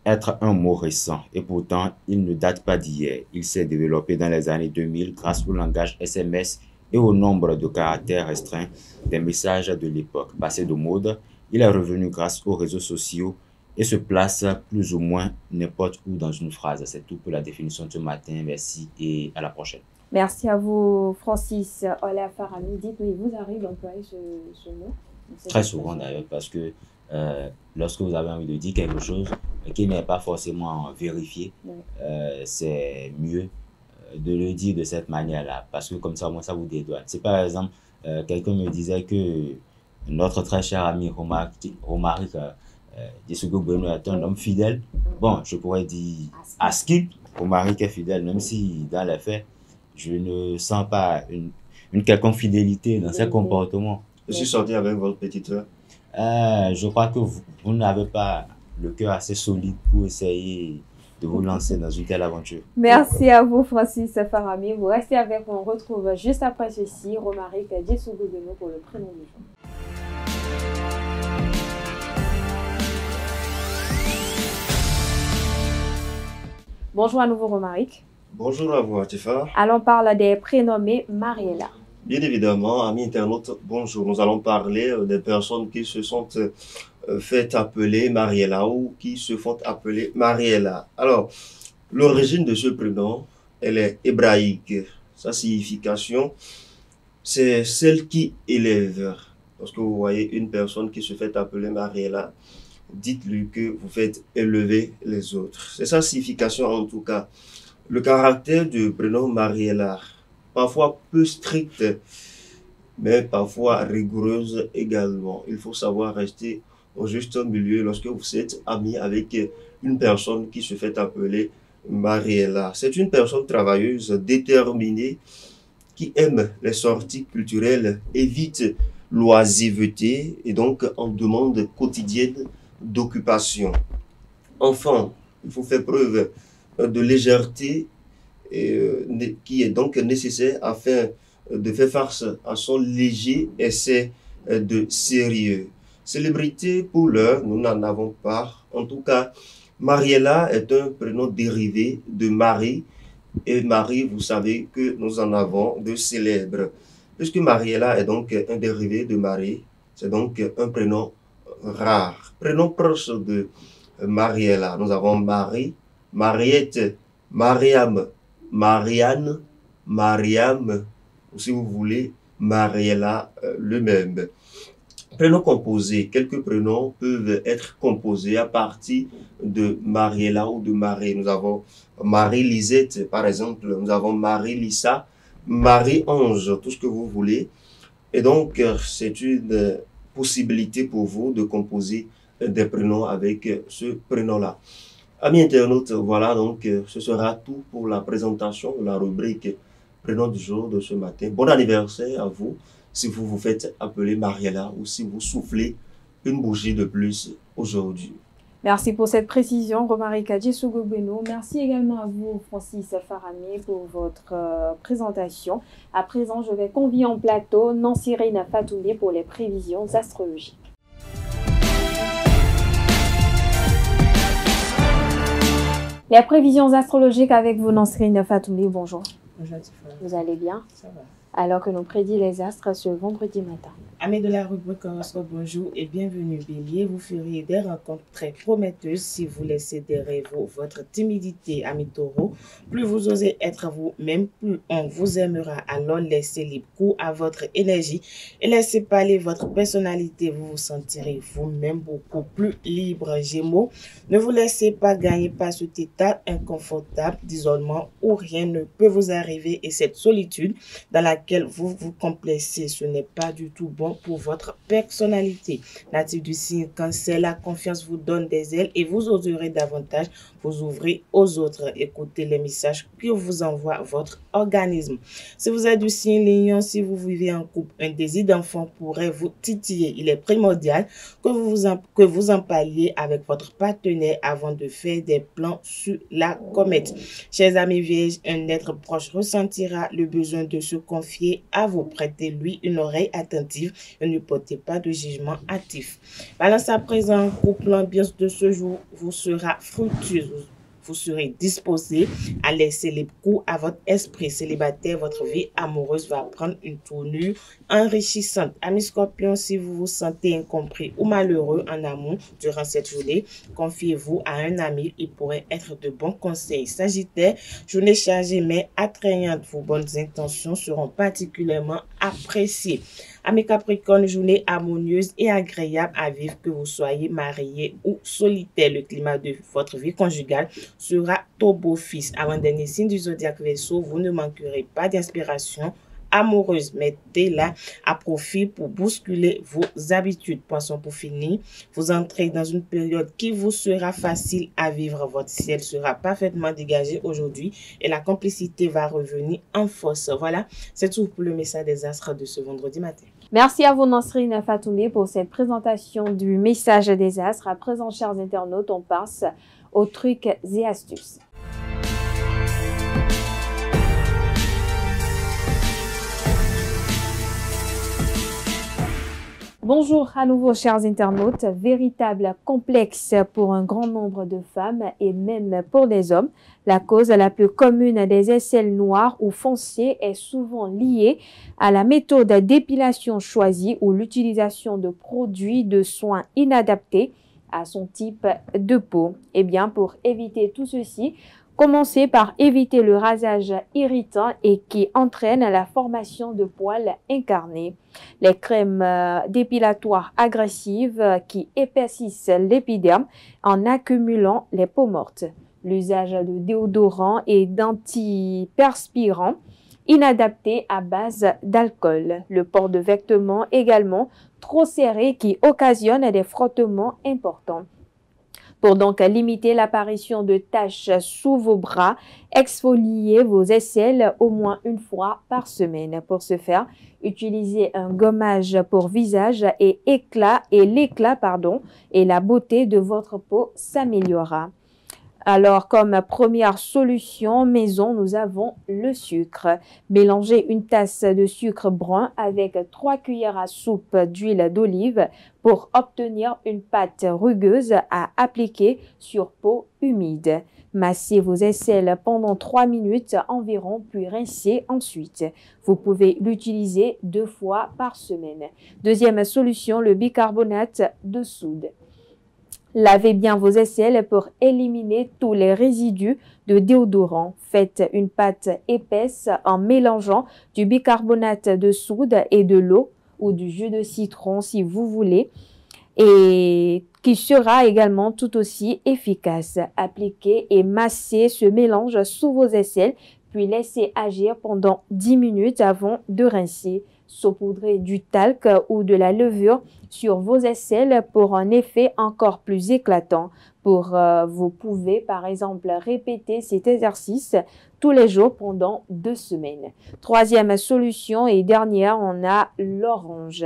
être un mot récent et pourtant il ne date pas d'hier. Il s'est développé dans les années 2000 grâce au langage SMS et au nombre de caractères restreints des messages de l'époque. Passé de mode, il est revenu grâce aux réseaux sociaux et se place plus ou moins n'importe où dans une phrase. C'est tout pour la définition de ce matin. Merci et à la prochaine. Merci à vous, Francis Olafarami. Dites-nous, vous arrive d'employer ce mot? Très souvent d'ailleurs, parce que lorsque vous avez envie de dire quelque chose qui n'est pas forcément vérifié, c'est mieux de le dire de cette manière-là, parce que comme ça, moi, ça vous dédouane. C'est par exemple, quelqu'un me disait que notre très cher ami Romaric Dissougo Bueno est un homme fidèle. Bon, je pourrais dire ASKIP, Romaric est fidèle, même si dans les faits, je ne sens pas une quelconque fidélité dans ses comportements. Je suis sorti avec votre petite heure. Je crois que vous n'avez pas le cœur assez solide pour essayer de vous lancer dans une telle aventure. Merci à vous, Francis Farami. Vous restez avec nous. On retrouve juste après ceci Romaric Dissougo Bueno pour le prénom du jour. Bonjour à nouveau, Romaric. Bonjour à vous, Atifa. Allons parler des prénommés Mariela. Bien évidemment, amis internautes, bonjour. Nous allons parler des personnes qui se sont fait appeler Mariela ou qui se font appeler Mariela. Alors, l'origine de ce prénom, elle est hébraïque. Sa signification, c'est celle qui élève. Lorsque vous voyez une personne qui se fait appeler Mariela, dites-lui que vous faites élever les autres. C'est sa signification en tout cas. Le caractère du prénom Mariela, parfois peu strict, mais parfois rigoureuse également. Il faut savoir rester au juste milieu lorsque vous êtes ami avec une personne qui se fait appeler Mariela. C'est une personne travailleuse, déterminée, qui aime les sorties culturelles, évite l'oisiveté et donc en demande quotidienne d'occupation. Enfin, il faut faire preuve de légèreté qui est donc nécessaire afin de faire face à son léger essai de sérieux. Célébrité pour l'heure, nous n'en avons pas. En tout cas, Mariela est un prénom dérivé de Marie. Et Marie, vous savez que nous en avons de célèbres. Puisque Mariela est donc un dérivé de Marie, c'est donc un prénom rare. Prénom proche de Mariela. Nous avons Marie, Mariette, Mariam, Marianne, Mariam, ou si vous voulez, Mariela le même. Prénoms composés. Quelques prénoms peuvent être composés à partir de Mariela ou de Marie. Nous avons Marie-Lisette, par exemple. Nous avons Marie-Lisa, Marie-Ange, tout ce que vous voulez. Et donc, c'est une possibilité pour vous de composer des prénoms avec ce prénom-là. Amis internautes, voilà donc ce sera tout pour la présentation de la rubrique prénom du jour de ce matin. Bon anniversaire à vous si vous vous faites appeler Mariela ou si vous soufflez une bougie de plus aujourd'hui. Merci pour cette précision, Romaric Dissougo Bueno. Merci également à vous, Francis Farami, pour votre présentation. À présent, je vais convier en plateau Nansirine Fatouli pour les prévisions astrologiques. Les prévisions astrologiques avec vous, Nansirine Fatouli. Bonjour. Bonjour, Tifa. Vous allez bien? Ça va. Alors que nous prédit les astres ce vendredi matin. Amis de la rubrique horoscope, bonjour et bienvenue Bélier. Vous feriez des rencontres très prometteuses si vous laissez derrière vous votre timidité. Amis Taureau, plus vous osez être vous-même, plus on vous aimera. Alors laissez libre cours à votre énergie et laissez parler votre personnalité. Vous vous sentirez vous-même beaucoup plus libre. Gémeaux, ne vous laissez pas gagner par cet état inconfortable d'isolement où rien ne peut vous arriver et cette solitude dans laquelle laquelle vous vous complexez. Ce n'est pas du tout bon pour votre personnalité. Natif du signe Cancer, la confiance vous donne des ailes et vous oserez davantage vous ouvrir aux autres. Écoutez les messages que vous envoie votre organisme. Si vous êtes du signe Lion, si vous vivez en couple, un désir d'enfant pourrait vous titiller. Il est primordial que vous en parliez avec votre partenaire avant de faire des plans sur la comète. Chers amis vierges, un être proche ressentira le besoin de se confier à vous. Prêtez-lui une oreille attentive et ne portez pas de jugement hâtif. Balance à présent, couple, l'ambiance de ce jour vous sera fructueuse. Vous serez disposé à laisser les coups à votre esprit célibataire. Votre vie amoureuse va prendre une tournure enrichissante. Amis Scorpions, si vous vous sentez incompris ou malheureux en amour durant cette journée, confiez-vous à un ami. Il pourrait être de bons conseils. Sagittaire, journée chargée mais attrayante. Vos bonnes intentions seront particulièrement appréciées. Amis Capricorne, journée harmonieuse et agréable à vivre, que vous soyez marié ou solitaire. Le climat de votre vie conjugale sera au beau fils. Avant-dernier signe du zodiaque Verseau, vous ne manquerez pas d'inspiration amoureuse. Mettez-la à profit pour bousculer vos habitudes. Poisson, pour finir, vous entrez dans une période qui vous sera facile à vivre. Votre ciel sera parfaitement dégagé aujourd'hui et la complicité va revenir en force. Voilà, c'est tout pour le message des astres de ce vendredi matin. Merci à vous, Nasrine Fatoumé, pour cette présentation du message des astres. À présent, chers internautes, on passe aux trucs et astuces. Bonjour à nouveau, chers internautes. Véritable complexe pour un grand nombre de femmes et même pour les hommes. La cause la plus commune des aisselles noires ou foncées est souvent liée à la méthode d'épilation choisie ou l'utilisation de produits de soins inadaptés à son type de peau. Eh bien, pour éviter tout ceci, commencez par éviter le rasage irritant et qui entraîne la formation de poils incarnés. Les crèmes dépilatoires agressives qui épaississent l'épiderme en accumulant les peaux mortes. L'usage de déodorants et d'antiperspirants inadaptés à base d'alcool. Le port de vêtements également trop serrés qui occasionnent des frottements importants. Pour donc limiter l'apparition de taches sous vos bras, exfoliez vos aisselles au moins une fois par semaine. Pour ce faire, utilisez un gommage pour visage et l'éclat et la beauté de votre peau s'améliorera. Alors, comme première solution maison, nous avons le sucre. Mélangez une tasse de sucre brun avec 3 cuillères à soupe d'huile d'olive pour obtenir une pâte rugueuse à appliquer sur peau humide. Massez vos aisselles pendant 3 minutes environ, puis rincez ensuite. Vous pouvez l'utiliser 2 fois par semaine. Deuxième solution, le bicarbonate de soude. Lavez bien vos aisselles pour éliminer tous les résidus de déodorant. Faites une pâte épaisse en mélangeant du bicarbonate de soude et de l'eau ou du jus de citron si vous voulez, et qui sera également tout aussi efficace. Appliquez et massez ce mélange sous vos aisselles, puis laissez agir pendant 10 minutes avant de rincer. Saupoudrez du talc ou de la levure sur vos aisselles pour un effet encore plus éclatant. Vous pouvez par exemple répéter cet exercice tous les jours pendant 2 semaines. Troisième solution et dernière, on a l'orange.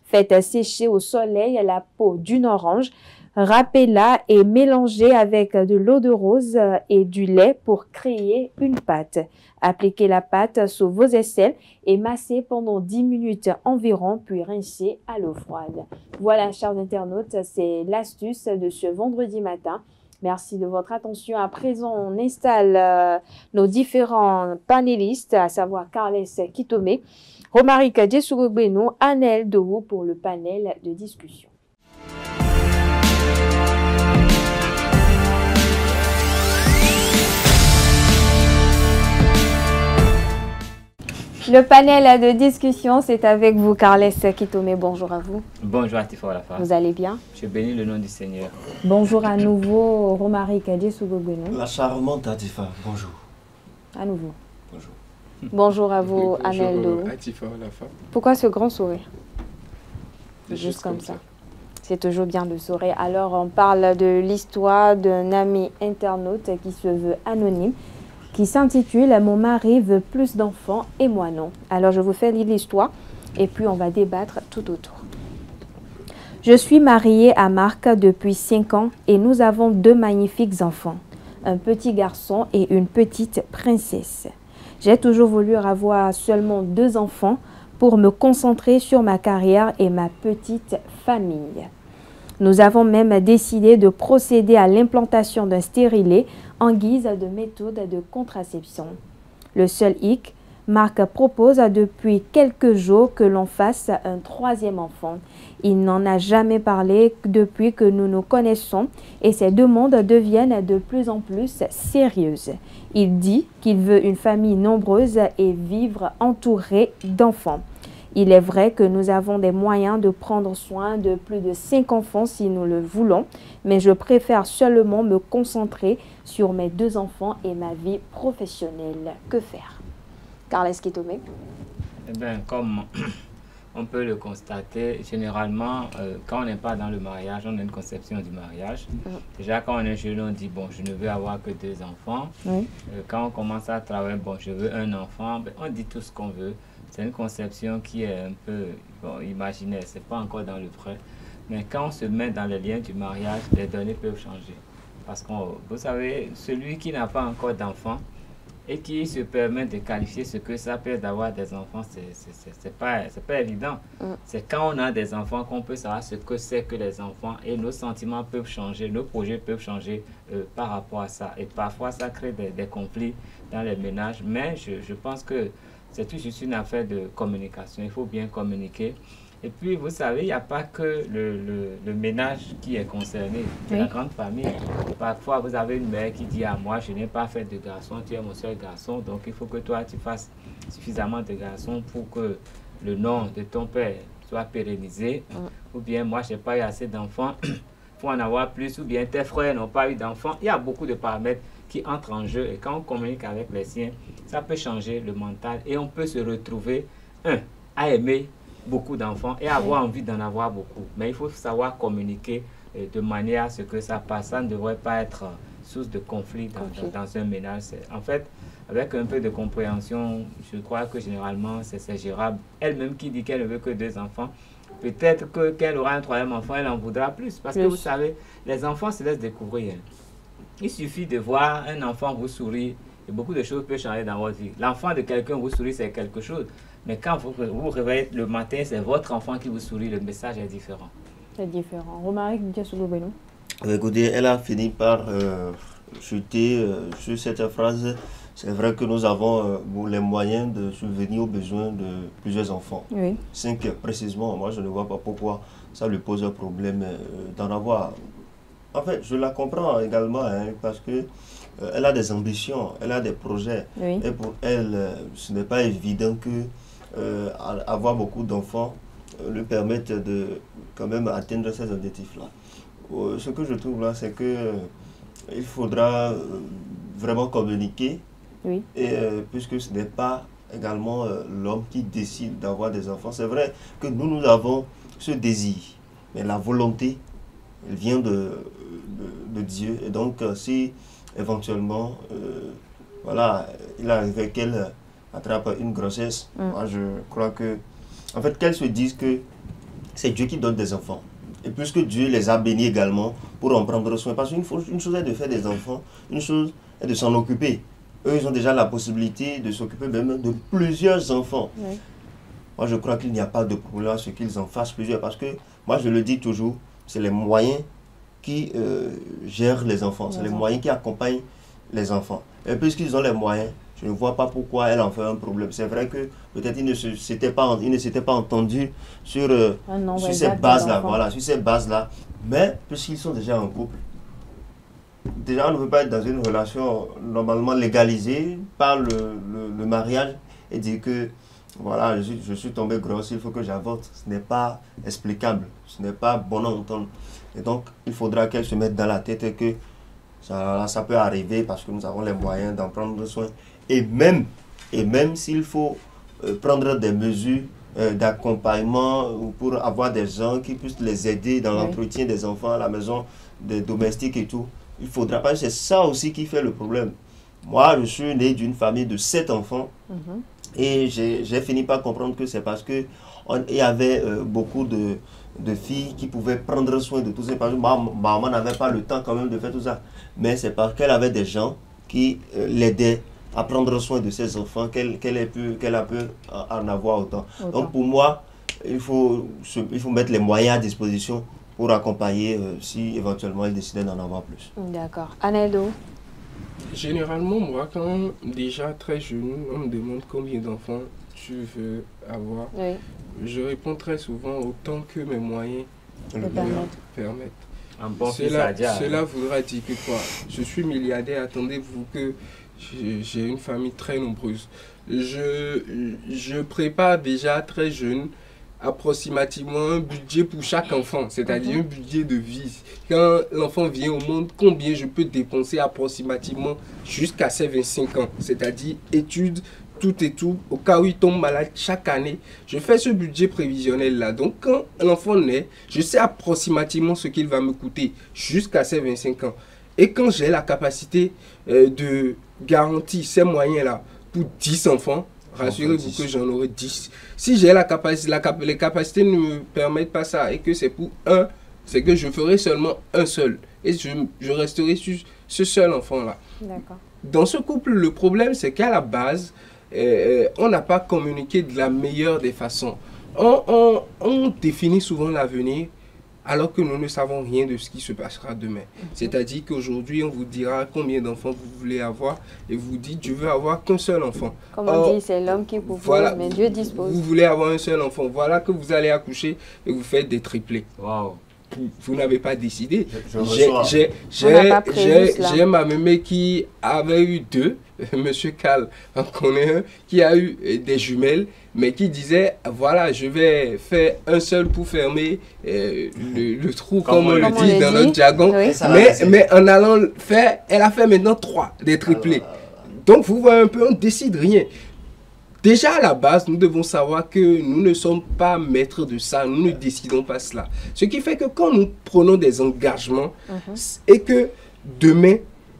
Faites sécher au soleil la peau d'une orange. Râpez-la et mélangez avec de l'eau de rose et du lait pour créer une pâte. Appliquez la pâte sur vos aisselles et massez pendant 10 minutes environ, puis rincez à l'eau froide. Voilà, chers internautes, c'est l'astuce de ce vendredi matin. Merci de votre attention. À présent, on installe nos différents panélistes, à savoir Carles Kitome, Romaric Djesugogbenu, Anel Dohou pour le panel de discussion. Le panel de discussion, c'est avec vous, Carles Kitome. Bonjour à vous. Bonjour à Tifa Olafa. Vous allez bien? Je bénis le nom du Seigneur. Bonjour à nouveau, Romaric Djesugogbenu. La charmante Atifa, bonjour. À nouveau. Bonjour. Bonjour à vous, Aneldo. Pourquoi ce grand sourire? Juste comme ça. C'est toujours bien de sourire. Alors, on parle de l'histoire d'un ami internaute qui se veut anonyme, qui s'intitule « Mon mari veut plus d'enfants et moi non ». Alors, je vous fais lire l'histoire et puis on va débattre tout autour. Je suis mariée à Marc depuis 5 ans et nous avons 2 magnifiques enfants, un petit garçon et une petite princesse. J'ai toujours voulu avoir seulement 2 enfants pour me concentrer sur ma carrière et ma petite famille. Nous avons même décidé de procéder à l'implantation d'un stérilet en guise de méthode de contraception. Le seul hic, Marc propose depuis quelques jours que l'on fasse un 3e enfant. Il n'en a jamais parlé depuis que nous nous connaissons et ses demandes deviennent de plus en plus sérieuses. Il dit qu'il veut une famille nombreuse et vivre entouré d'enfants. Il est vrai que nous avons des moyens de prendre soin de plus de 5 enfants si nous le voulons, mais je préfère seulement me concentrer sur mes 2 enfants et ma vie professionnelle. Que faire? Carles Kitome. Eh bien, comme on peut le constater, généralement, quand on n'est pas dans le mariage, on a une conception du mariage. Déjà, quand on est jeune, on dit, bon, je ne veux avoir que 2 enfants. Quand on commence à travailler, bon, je veux un enfant, ben, on dit tout ce qu'on veut. C'est une conception qui est un peu imaginaire, ce n'est pas encore dans le vrai. Mais quand on se met dans les liens du mariage, les données peuvent changer. Parce que, vous savez, celui qui n'a pas encore d'enfant et qui se permet de qualifier ce que ça peut d'avoir des enfants, c'est pas évident. C'est quand on a des enfants qu'on peut savoir ce que c'est que les enfants et nos sentiments peuvent changer, nos projets peuvent changer par rapport à ça. Et parfois, ça crée des conflits dans les ménages, mais je pense que c'est tout juste une affaire de communication. Il faut bien communiquer. Et puis, vous savez, il n'y a pas que le ménage qui est concerné, c'est la grande famille. Parfois, vous avez une mère qui dit à moi, je n'ai pas fait de garçon, tu es mon seul garçon, donc il faut que toi, tu fasses suffisamment de garçons pour que le nom de ton père soit pérennisé. Ou bien, moi, je n'ai pas eu assez d'enfants, il faut en avoir plus. Ou bien, tes frères n'ont pas eu d'enfants. Il y a beaucoup de paramètres qui entrent en jeu. Et quand on communique avec les siens, ça peut changer le mental. Et on peut se retrouver, à aimer beaucoup d'enfants et avoir envie d'en avoir beaucoup. Mais il faut savoir communiquer de manière à ce que ça passe. Ça ne devrait pas être source de conflit dans un ménage. En fait, avec un peu de compréhension, je crois que généralement, c'est gérable. Elle-même qui dit qu'elle ne veut que 2 enfants, peut-être qu'elle aura un 3e enfant, elle en voudra plus. Parce que vous savez, les enfants se laissent découvrir. Il suffit de voir un enfant vous sourire et beaucoup de choses peuvent changer dans votre vie. L'enfant de quelqu'un vous sourit, c'est quelque chose. Mais quand vous vous réveillez le matin, c'est votre enfant qui vous sourit, le message est différent. C'est différent. Romaric Diassoulou-Beno. Écoutez, elle a fini par chuter sur cette phrase. C'est vrai que nous avons les moyens de subvenir aux besoins de plusieurs enfants. 5 précisément, moi je ne vois pas pourquoi ça lui pose un problème d'en avoir. En fait, je la comprends également parce que elle a des ambitions, elle a des projets. Et pour elle, ce n'est pas évident que avoir beaucoup d'enfants lui permette de quand même atteindre ces objectifs-là. Ce que je trouve là, c'est que il faudra vraiment communiquer. Et puisque ce n'est pas également l'homme qui décide d'avoir des enfants. C'est vrai que nous avons ce désir, mais la volonté, elle vient de Dieu. Et donc, si éventuellement, voilà, il arrivait qu'elle attrape une grossesse, moi je crois que, en fait, qu'elle se dise que c'est Dieu qui donne des enfants. Et puisque Dieu les a bénis également pour en prendre soin. Parce qu'une chose est de faire des enfants, une chose est de s'en occuper. Eux, ils ont déjà la possibilité de s'occuper même de plusieurs enfants. Moi, je crois qu'il n'y a pas de problème à ce qu'ils en fassent plusieurs. Parce que, moi, je le dis toujours, c'est les moyens qui gèrent les enfants. C'est les moyens qui accompagnent les enfants. Et puisqu'ils ont les moyens, je ne vois pas pourquoi elle en fait un problème. C'est vrai que peut-être il ne s'était pas entendu sur ces bases-là. Voilà, sur ces bases-là. Mais puisqu'ils sont déjà en couple, déjà on ne peut pas être dans une relation normalement légalisée par le mariage et dire que voilà, je suis tombé grosse, il faut que j'avorte. Ce n'est pas explicable, ce n'est pas bon à entendre. Et donc, il faudra qu'elle se mette dans la tête que ça peut arriver parce que nous avons les moyens d'en prendre soin. Et même Et même s'il faut prendre des mesures d'accompagnement pour avoir des gens qui puissent les aider dans l'entretien des enfants à la maison, des domestiques et tout, il faudra pas. C'est ça aussi qui fait le problème. Moi, je suis né d'une famille de 7 enfants et j'ai fini par comprendre que c'est parce qu'il y avait beaucoup de filles qui pouvaient prendre soin de tout ça. Parce que ma maman n'avait pas le temps quand même de faire tout ça. Mais c'est parce qu'elle avait des gens qui l'aidaient à prendre soin de ses enfants qu'elle a pu en avoir autant. Donc pour moi, il faut mettre les moyens à disposition pour accompagner si éventuellement elle décidait d'en avoir plus. D'accord. Aneldo? Généralement, moi, quand déjà très jeune, on me demande combien d'enfants tu veux avoir, je réponds très souvent autant que mes moyens le permettent. Cela voudra dire que quoi? Je suis milliardaire, attendez-vous que j'ai une famille très nombreuse. Je prépare déjà très jeune approximativement un budget pour chaque enfant, c'est-à-dire un budget de vie. Quand l'enfant vient au monde, combien je peux dépenser approximativement jusqu'à ses 25 ans, c'est-à-dire études, tout et tout, au cas où il tombe malade chaque année. Je fais ce budget prévisionnel-là. Donc, quand l'enfant naît, je sais approximativement ce qu'il va me coûter jusqu'à ses 25 ans. Et quand j'ai la capacité de garantir ces moyens-là pour 10 enfants, rassurez-vous que j'en aurai 10. Si j'ai la capacité, les capacités ne me permettent pas ça et que c'est pour un, c'est que je ferai seulement un seul. Et je resterai sur ce seul enfant-là. Dans ce couple, le problème, c'est qu'à la base, on n'a pas communiqué de la meilleure des façons. On définit souvent l'avenir alors que nous ne savons rien de ce qui se passera demain. C'est-à-dire qu'aujourd'hui, on vous dira combien d'enfants vous voulez avoir et vous dites, je veux avoir qu'un seul enfant. Comme on dit, c'est l'homme qui propose, mais Dieu dispose. Vous voulez avoir un seul enfant, voilà que vous allez accoucher et vous faites des triplés. Vous n'avez pas décidé. J'ai ma mémé qui avait eu 2, Monsieur Cal en connaît un, qui a eu des jumelles, mais qui disait, voilà, je vais faire un seul pour fermer le trou, comme on le dit dans notre jargon. Mais en allant le faire, elle a fait maintenant 3, des triplés. Donc vous voyez un peu, on ne décide rien. Déjà à la base, nous devons savoir que nous ne sommes pas maîtres de ça, nous ne décidons pas cela. Ce qui fait que quand nous prenons des engagements et que demain,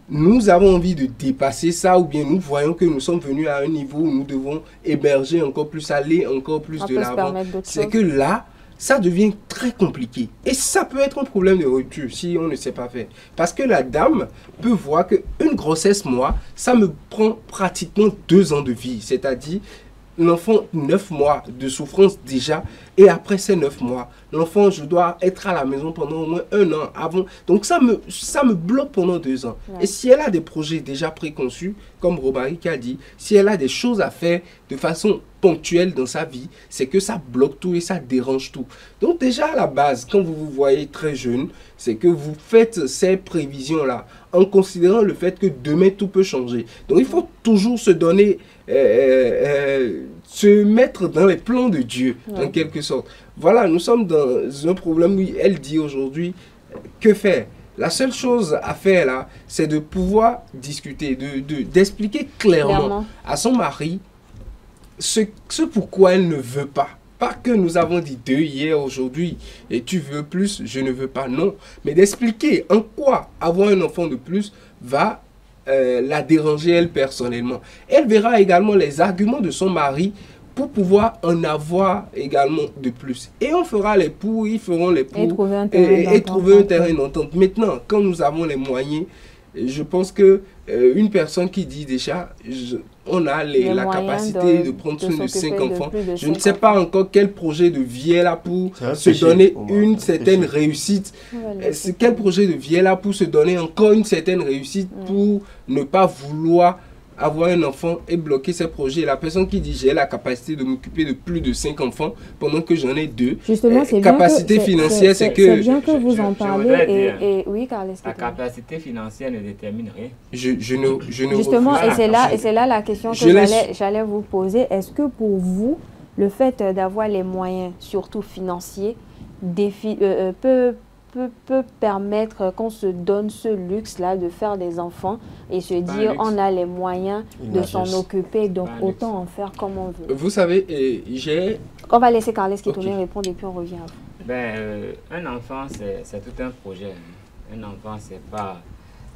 nous avons envie de dépasser ça ou bien nous voyons que nous sommes venus à un niveau où nous devons émerger encore plus, aller encore plus de l'avant, c'est que là, ça devient très compliqué. Et ça peut être un problème de rupture si on ne sait pas faire. Parce que la dame peut voir qu'une grossesse, moi, ça me prend pratiquement 2 ans de vie. C'est-à-dire, l'enfant, 9 mois de souffrance déjà. Et après ces 9 mois, l'enfant, je dois être à la maison pendant au moins 1 an avant. Donc ça me bloque pendant 2 ans. Et si elle a des projets déjà préconçus, comme Robaric a dit, si elle a des choses à faire de façon ponctuelle dans sa vie, c'est que ça bloque tout et ça dérange tout. Donc déjà à la base, quand vous vous voyez très jeune, c'est que vous faites ces prévisions-là en considérant le fait que demain tout peut changer. Donc il faut toujours se donner, se mettre dans les plans de Dieu, en quelque sorte. Voilà, nous sommes dans un problème où elle dit aujourd'hui, que faire? La seule chose à faire là, c'est de pouvoir discuter, d'expliquer clairement à son mari ce pourquoi elle ne veut pas. Pas que nous avons dit 2 hier, aujourd'hui, et tu veux plus, je ne veux pas, non. Mais d'expliquer en quoi avoir un enfant de plus va la déranger elle personnellement. Elle verra également les arguments de son mari pour pouvoir en avoir également de plus. Et on fera les pour, ils feront les pour. Et trouver un terrain d'entente. Maintenant, quand nous avons les moyens, je pense que une personne qui dit déjà, on a la capacité de prendre soin de 5 enfants. Je ne sais pas encore quel projet de vie elle a pour se donner une certaine réussite. Quel projet de vie elle a pour se donner encore une certaine réussite pour ne pas vouloir avoir un enfant et bloquer ses projets. La personne qui dit j'ai la capacité de m'occuper de plus de 5 enfants pendant que j'en ai 2. Justement, c'est capacité financière, c'est que... C'est bien que vous en parlez. Et oui, Carles. La capacité financière ne détermine rien. Justement, et c'est là la question que j'allais vous poser. Est-ce que pour vous, le fait d'avoir les moyens, surtout financiers, peut peut permettre qu'on se donne ce luxe-là de faire des enfants et se dire on a les moyens de s'en occuper, donc autant en faire comme on veut. Vous savez, on va laisser Carles Kitone répondre et puis on revient à vous. Un enfant, c'est tout un projet. Un enfant, c'est pas...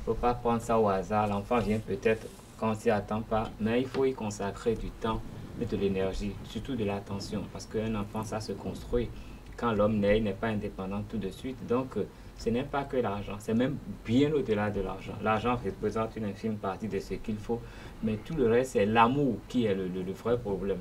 Il ne faut pas prendre ça au hasard. L'enfant vient peut-être quand on ne s'y attend pas, mais il faut y consacrer du temps et de l'énergie, surtout de l'attention, parce qu'un enfant, ça se construit. Quand l'homme naît, il n'est pas indépendant tout de suite. Donc, ce n'est pas que l'argent, c'est même bien au-delà de l'argent. L'argent représente une infime partie de ce qu'il faut, mais tout le reste, c'est l'amour qui est le vrai problème.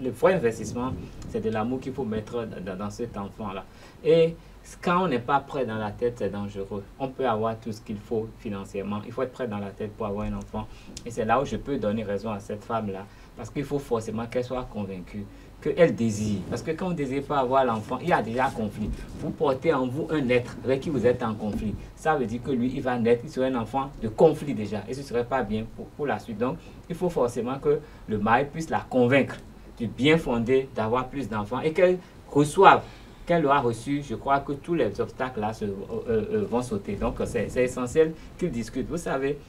Le vrai investissement, c'est de l'amour qu'il faut mettre dans cet enfant-là. Et quand on n'est pas prêt dans la tête, c'est dangereux. On peut avoir tout ce qu'il faut financièrement. Il faut être prêt dans la tête pour avoir un enfant. Et c'est là où je peux donner raison à cette femme-là, parce qu'il faut forcément qu'elle soit convaincue qu'elle désire. Parce que quand on ne désire pas avoir l'enfant, il y a déjà conflit. Vous portez en vous un être avec qui vous êtes en conflit. Ça veut dire que lui, il va naître, il serait un enfant de conflit déjà. Et ce ne serait pas bien pour la suite. Donc, il faut forcément que le mari puisse la convaincre du bien fondé d'avoir plus d'enfants et qu'elle reçoive, qu'elle aura reçu. Je crois que tous les obstacles là vont sauter. Donc, c'est essentiel qu'ils discutent. Vous savez,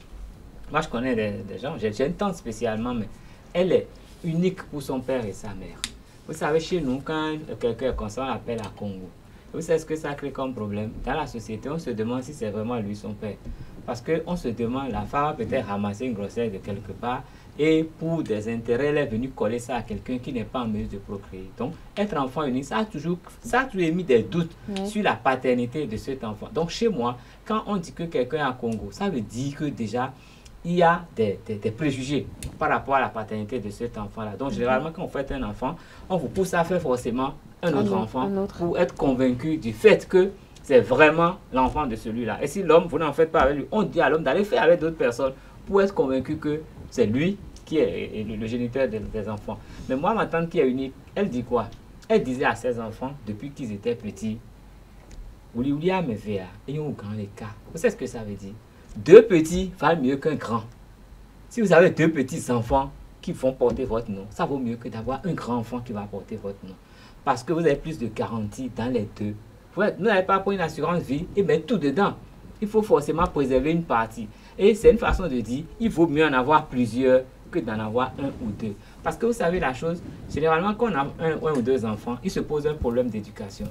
moi, je connais des gens, j'ai une tante spécialement, mais elle est unique pour son père et sa mère. Vous savez, chez nous, quand quelqu'un est comme ça, on l'appelle à Congo. Vous savez ce que ça crée comme problème? Dans la société, on se demande si c'est vraiment lui son père. Parce qu'on se demande, la femme a peut-être ramassé une grossesse de quelque part et pour des intérêts, elle est venue coller ça à quelqu'un qui n'est pas en mesure de procréer. Donc, être enfant unique, ça a toujours émis des doutes sur la paternité de cet enfant. Donc, chez moi, quand on dit que quelqu'un est à Congo, ça veut dire que déjà, il y a des préjugés par rapport à la paternité de cet enfant-là. Donc, généralement, quand vous faites un enfant, on vous pousse à faire forcément un autre enfant pour être convaincu du fait que c'est vraiment l'enfant de celui-là. Et si l'homme, vous n'en faites pas avec lui, on dit à l'homme d'aller faire avec d'autres personnes pour être convaincu que c'est lui qui est le géniteur des enfants. Mais moi, ma tante qui est unique, elle dit quoi? Elle disait à ses enfants, depuis qu'ils étaient petits, vous savez ce que ça veut dire? 2 petits valent mieux qu'un grand. Si vous avez 2 petits enfants qui vont porter votre nom, ça vaut mieux que d'avoir un grand enfant qui va porter votre nom. Parce que vous avez plus de garantie dans les 2. Vous n'avez pas pour une assurance vie et mettre tout dedans. Il faut forcément préserver une partie. Et c'est une façon de dire, il vaut mieux en avoir plusieurs que d'en avoir 1 ou 2. Parce que vous savez la chose, généralement quand on a un ou 2 enfants, il se pose un problème d'éducation.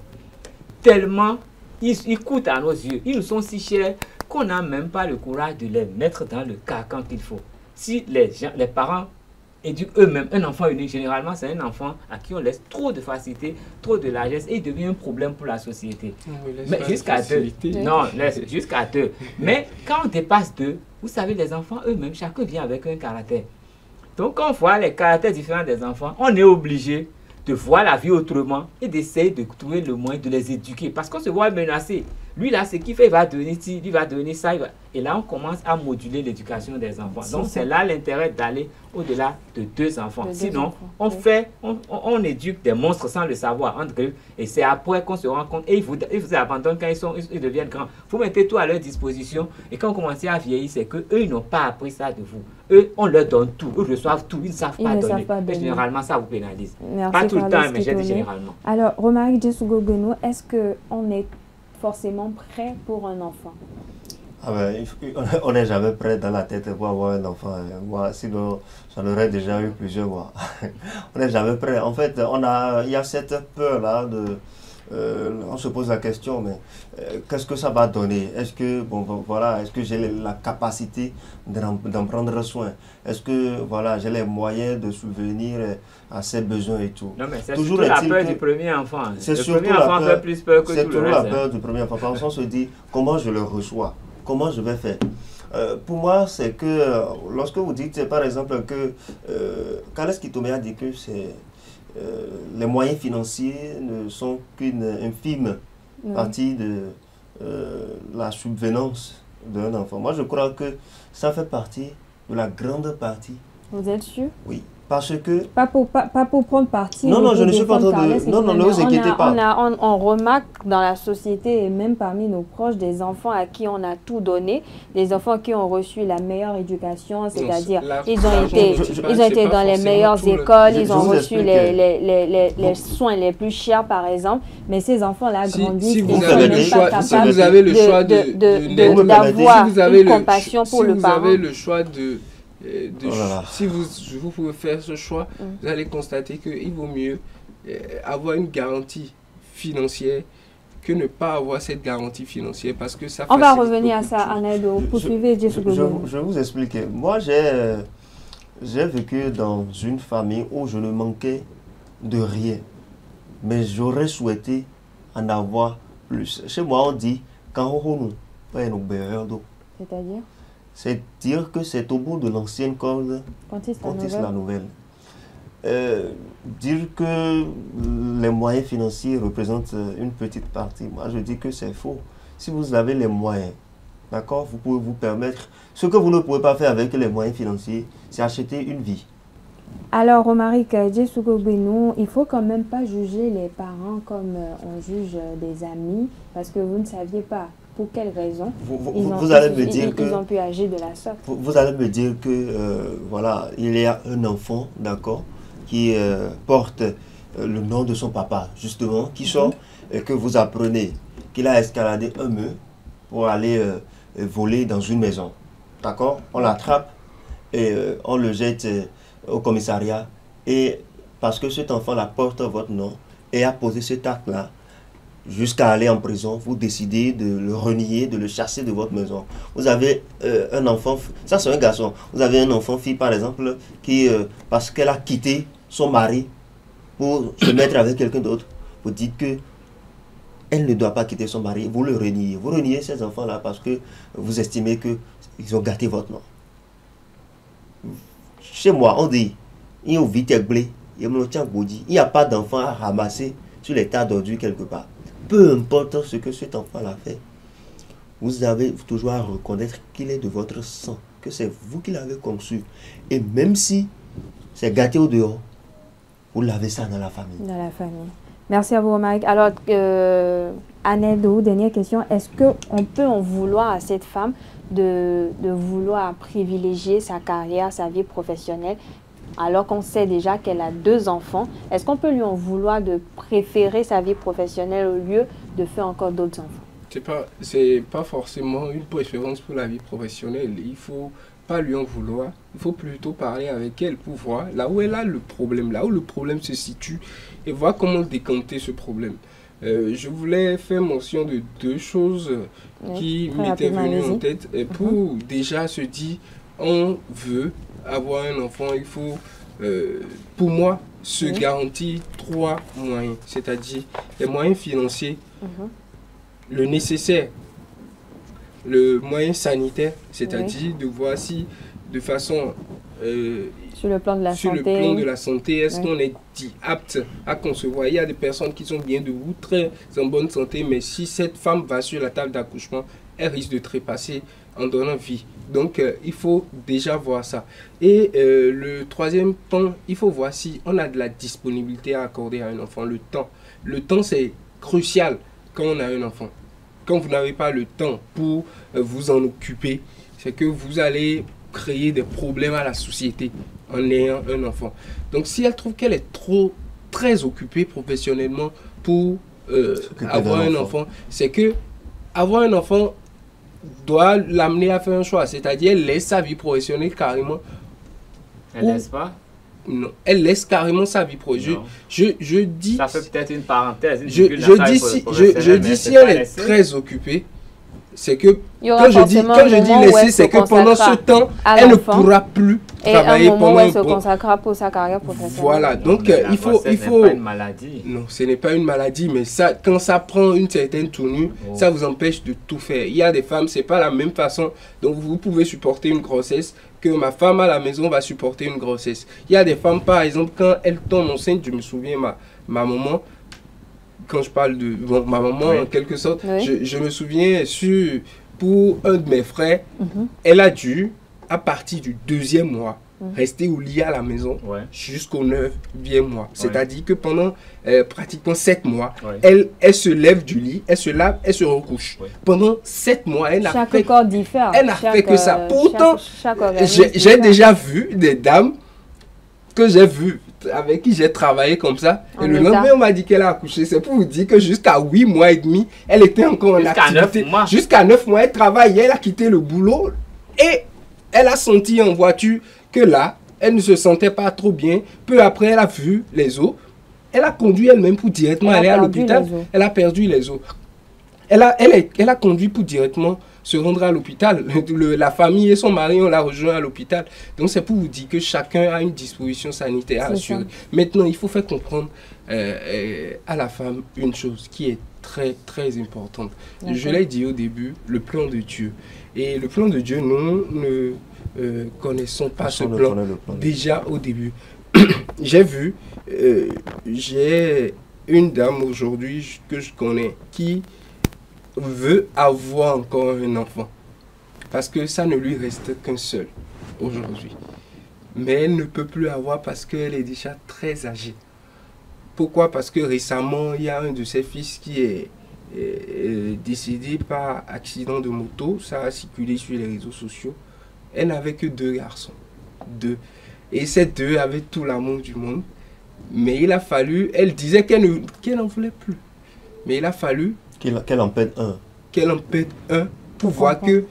Tellement ils coûtent à nos yeux, ils nous sont si chers qu'on n'a même pas le courage de les mettre dans le carcan qu'il faut. Si les parents éduquent eux-mêmes un enfant unique, généralement c'est un enfant à qui on laisse trop de facilité, trop de largesse et il devient un problème pour la société. Mais jusqu'à 2. Non, jusqu'à 2. Mais quand on dépasse 2, vous savez, les enfants eux-mêmes, chacun vient avec un caractère. Donc quand on voit les caractères différents des enfants, on est obligé de voir la vie autrement et d'essayer de trouver le moyen de les éduquer. Parce qu'on se voit menacé. Lui, là, ce qu'il fait, il va donner ci, il va donner ça. Et là, on commence à moduler l'éducation des enfants. Donc, c'est là l'intérêt d'aller au-delà de 2 enfants. Sinon, on éduque des monstres sans le savoir, entre griffes. Et c'est après qu'on se rend compte. Et ils vous abandonnent quand ils deviennent grands. Vous mettez tout à leur disposition. Et quand vous commencez à vieillir, c'est qu'eux, ils n'ont pas appris ça de vous. Eux, on leur donne tout. Eux reçoivent tout. Ils ne savent pas donner. Mais généralement, ça vous pénalise. Merci, pas tout le temps, mais j'ai dit généralement. Alors, Romaric Djesugogeno, est-ce qu'on est forcément prêt pour un enfant? On n'est jamais prêt dans la tête pour avoir un enfant. Moi, sinon, j'en aurais déjà eu plusieurs mois. On n'est jamais prêt. En fait, il y a cette peur-là on se pose la question, mais qu'est-ce que ça va donner? Est-ce que, est-ce que j'ai la capacité d'en prendre soin? Est-ce que, j'ai les moyens de subvenir à ses besoins et tout? Non, mais c'est toujours la peur du premier enfant. C'est le premier enfant fait plus peur que tout le reste. C'est toujours la peur du premier enfant. Parce qu'on se dit, comment je le reçois? Comment je vais faire? Pour moi, c'est que, lorsque vous dites, par exemple, que Carles Kitone a dit que les moyens financiers ne sont qu'une infime partie de la subvenance d'un enfant. Moi, je crois que ça fait partie de la grande partie. Vous êtes sûr? Oui. Parce que... Pas pour prendre parti. Non, je ne suis pas en train de... Non, ne vous inquiétez pas. On remarque dans la société et même parmi nos proches des enfants à qui on a tout donné, des enfants qui ont reçu la meilleure éducation, c'est-à-dire ils ont été dans les meilleures écoles, ils ont reçu les soins les plus chers par exemple, mais ces enfants-là grandissent et ne sont même pas capables d'avoir une compassion pour le parent. Si vous avez le choix si vous pouvez faire ce choix, vous allez constater qu'il vaut mieux avoir une garantie financière que ne pas avoir cette garantie financière parce que ça on va revenir à ça, Aneldo. Poursuivez, je vais vous expliquer. Moi, j'ai vécu dans une famille où je ne manquais de rien, mais j'aurais souhaité en avoir plus. Chez moi, on dit quand on c'est-à-dire? C'est dire que c'est au bout de l'ancienne corde qu'on tisse la nouvelle. Dire que les moyens financiers représentent une petite partie, moi je dis que c'est faux. Si vous avez les moyens, d'accord, vous pouvez vous permettre. Ce que vous ne pouvez pas faire avec les moyens financiers, c'est acheter une vie. Alors, Romaric Djesugobenu, il ne faut quand même pas juger les parents comme on juge des amis, parce que vous ne saviez pas pour quelles raisons vous allez me dire ils ont pu agir de la sorte. Vous allez me dire que, voilà, il y a un enfant, d'accord, qui porte le nom de son papa, justement, qui sort, et que vous apprenez qu'il a escaladé un mur pour aller voler dans une maison. D'accord? On l'attrape et on le jette au commissariat. Et parce que cet enfant-là porte votre nom et a posé cet acte-là, jusqu'à aller en prison, vous décidez de le renier, de le chasser de votre maison. Vous avez un enfant, ça c'est un garçon, vous avez un enfant fille par exemple, qui, parce qu'elle a quitté son mari pour se mettre avec quelqu'un d'autre, vous dites que elle ne doit pas quitter son mari, vous le reniez. Vous reniez ces enfants-là parce que vous estimez qu'ils ont gâté votre nom. Chez moi, on dit, il n'y a pas d'enfant à ramasser sur les tas d'ordures quelque part. Peu importe ce que cet enfant-là fait, vous avez toujours à reconnaître qu'il est de votre sang, que c'est vous qui l'avez conçu. Et même si c'est gâté au dehors, vous l'avez ça dans la famille. Dans la famille. Merci à vous, Romaric. Alors, Aneldo, dernière question. Est-ce qu'on peut en vouloir à cette femme de vouloir privilégier sa carrière, sa vie professionnelle, alors qu'on sait déjà qu'elle a 2 enfants? Est-ce qu'on peut lui en vouloir de préférer sa vie professionnelle au lieu de faire encore d'autres enfants? C'est pas forcément une préférence pour la vie professionnelle. Il faut pas lui en vouloir. Il faut plutôt parler avec elle pour voir là où elle a le problème, là où le problème se situe et voir comment décanter ce problème. Je voulais faire mention de 2 choses qui m'étaient venues en tête. Pour déjà se dire, on veut avoir un enfant, il faut, pour moi, se garantir 3 moyens, c'est-à-dire les moyens financiers, le nécessaire, le moyen sanitaire, c'est-à-dire de voir si, de façon... sur le plan de la santé, est-ce qu'on est apte à concevoir? Il y a des personnes qui sont bien debout, très en bonne santé, mais si cette femme va sur la table d'accouchement, elle risque de trépasser en donnant vie. Donc, il faut déjà voir ça. Et le 3e point, il faut voir si on a de la disponibilité à accorder à un enfant, le temps. Le temps, c'est crucial quand on a un enfant. Quand vous n'avez pas le temps pour vous en occuper, c'est que vous allez créer des problèmes à la société en ayant un enfant. Donc, si elle trouve qu'elle est très occupée professionnellement pour avoir un enfant, c'est que avoir un enfant doit l'amener à faire un choix, c'est-à-dire elle laisse sa vie professionnelle carrément. Elle laisse pas? Non, elle laisse carrément sa vie professionnelle. Je dis... Ça fait peut-être une parenthèse. Je dis si elle est très occupée, c'est que quand je dis laisser, c'est que pendant ce temps, elle ne pourra plus travailler pendant elle se consacrera pour sa carrière professionnelle. Voilà, donc il faut... Ce n'est pas une maladie. Non, ce n'est pas une maladie, mais ça, quand ça prend une certaine tournure, ça vous empêche de tout faire. Il y a des femmes, c'est pas la même façon. Donc vous pouvez supporter une grossesse que ma femme à la maison va supporter une grossesse. Il y a des femmes, par exemple, quand elles tombent enceintes, je me souviens, ma maman, quand je parle de ma maman, en quelque sorte, je me souviens, pour un de mes frères, elle a dû, à partir du 2e mois, rester au lit à la maison jusqu'au 9e mois. C'est-à-dire que pendant pratiquement 7 mois, elle se lève du lit, elle se lave, elle se recouche. Pendant 7 mois, elle n'a fait, fait que ça. Pourtant, j'ai déjà vu des dames que j'ai vues, avec qui j'ai travaillé comme ça. Et le lendemain, on m'a dit qu'elle a accouché. C'est pour vous dire que jusqu'à 8 mois et demi, elle était encore en activité. Jusqu'à 9 mois, elle travaillait, elle a quitté le boulot. Et elle a senti en voiture que là, elle ne se sentait pas trop bien. Peu après, elle a vu les os. Elle a conduit elle-même pour directement aller à l'hôpital. Elle a perdu les os. Elle a conduit pour directement se rendre à l'hôpital. La famille et son mari, on l'a rejoint à l'hôpital. Donc c'est pour vous dire que chacun a une disposition sanitaire à assurer. Maintenant, il faut faire comprendre à la femme une chose qui est très très importante. Je l'ai dit au début, le plan de Dieu. Et le plan de Dieu, nous ne connaissons pas ce plan déjà au début. J'ai vu, j'ai une dame aujourd'hui que je connais qui veut avoir encore un enfant parce que ça ne lui reste qu'un seul aujourd'hui, mais elle ne peut plus avoir parce qu'elle est déjà très âgée. Pourquoi? Parce que récemment il y a un de ses fils qui est décédé par accident de moto. Ça a circulé sur les réseaux sociaux. Elle n'avait que 2 garçons, 2, et ces 2 avaient tout l'amour du monde, mais il a fallu, elle disait qu'elle n'en voulait plus, mais il a fallu qu'elle en pète un. Qu'elle en pète un pour voir que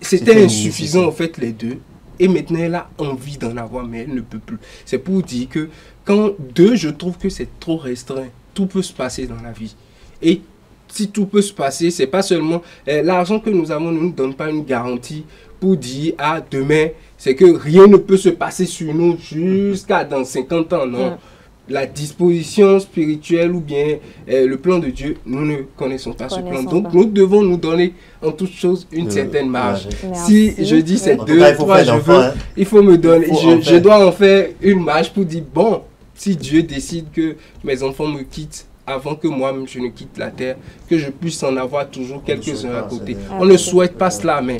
c'était insuffisant en fait les 2. Et maintenant elle a envie d'en avoir mais elle ne peut plus. C'est pour dire que quand 2, je trouve que c'est trop restreint. Tout peut se passer dans la vie. Et si tout peut se passer, c'est pas seulement l'argent que nous avons ne nous donne pas une garantie pour dire demain c'est que rien ne peut se passer sur nous jusqu'à dans 50 ans. Non. La disposition spirituelle ou bien le plan de Dieu, nous ne connaissons pas ce plan. Donc nous devons nous donner en toute chose une certaine marge. Si je dis c'est 2, 3, je veux, il faut me donner, je dois en faire une marge pour dire bon, si Dieu décide que mes enfants me quittent avant que moi-même je ne quitte la terre, que je puisse en avoir toujours quelques-uns à côté. On ne souhaite pas cela, mais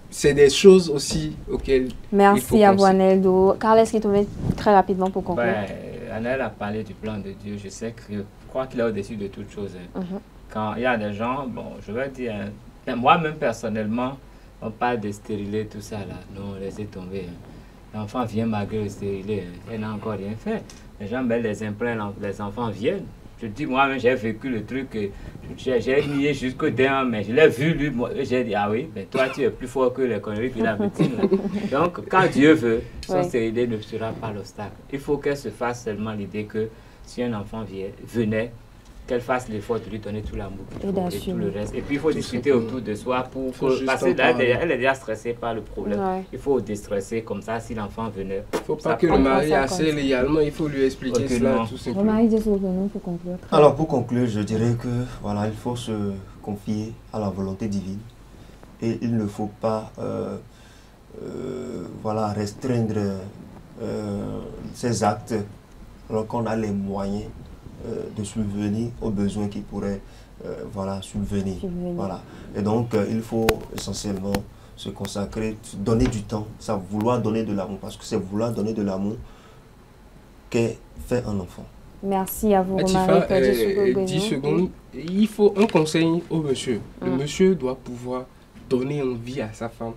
c'est des choses aussi auxquelles il faut penser. À vous, Aneldo. Carles, qui tombait très rapidement pour conclure. Anel a parlé du plan de Dieu. Je crois qu'il est au-dessus de toute chose. Quand il y a des gens, bon, je vais dire, moi-même personnellement, on parle de stérilet, tout ça là. Non, laissez tomber. L'enfant vient malgré le stérilet. Elle n'a encore rien fait. Les gens mettent les implants, les enfants viennent. Je dis, moi-même, j'ai vécu le truc, j'ai nié jusqu'au dernier, mais je l'ai vu, lui, j'ai dit, ah oui, mais toi, tu es plus fort que les conneries que la médecine. Donc, quand Dieu veut, son stérilité ne sera pas l'obstacle. Il faut qu'elle se fasse seulement l'idée que si un enfant venait, qu'elle fasse l'effort de lui donner tout l'amour et tout le reste. Et puis, il faut discuter autour de soi parce que là, elle est déjà stressée par le problème. Il faut déstresser comme ça si l'enfant venait. Il ne faut pas que le mari harcèle également, il faut lui expliquer cela tout simplement. Pour conclure. Alors, pour conclure, je dirais que voilà, il faut se confier à la volonté divine et il ne faut pas voilà, restreindre ses actes alors qu'on a les moyens de subvenir aux besoins qui pourraient voilà, subvenir. Voilà. Et donc, il faut essentiellement se consacrer, donner du temps, ça vouloir donner de l'amour, parce que c'est vouloir donner de l'amour qu'est fait un enfant. Merci à vous, Tifa, 10 secondes. Il faut un conseil au monsieur. Le monsieur doit pouvoir donner envie à sa femme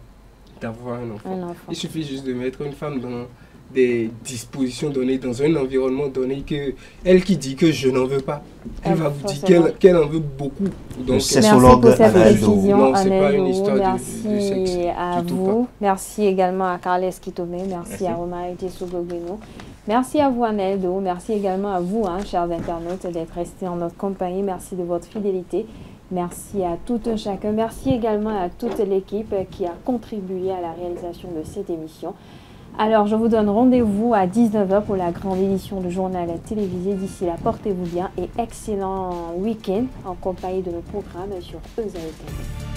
d'avoir un enfant. Il suffit juste de mettre une femme dans des dispositions données, dans un environnement donné, que elle qui dit que je n'en veux pas, elle va vous dire qu'elle en veut beaucoup. Donc, merci pour cette précision. Non, c'est pas une histoire merci de sexe. À vous. Merci également à Carles Kitome. Merci à Romain Tessougogbeno. Merci à vous, Aneldo. Merci également à vous, chers internautes, d'être restés en notre compagnie. Merci de votre fidélité. Merci à tout un chacun. Merci également à toute l'équipe qui a contribué à la réalisation de cette émission. Alors, je vous donne rendez-vous à 19h pour la grande édition du journal télévisé. D'ici là, portez-vous bien et excellent week-end en compagnie de nos programmes sur EZAE.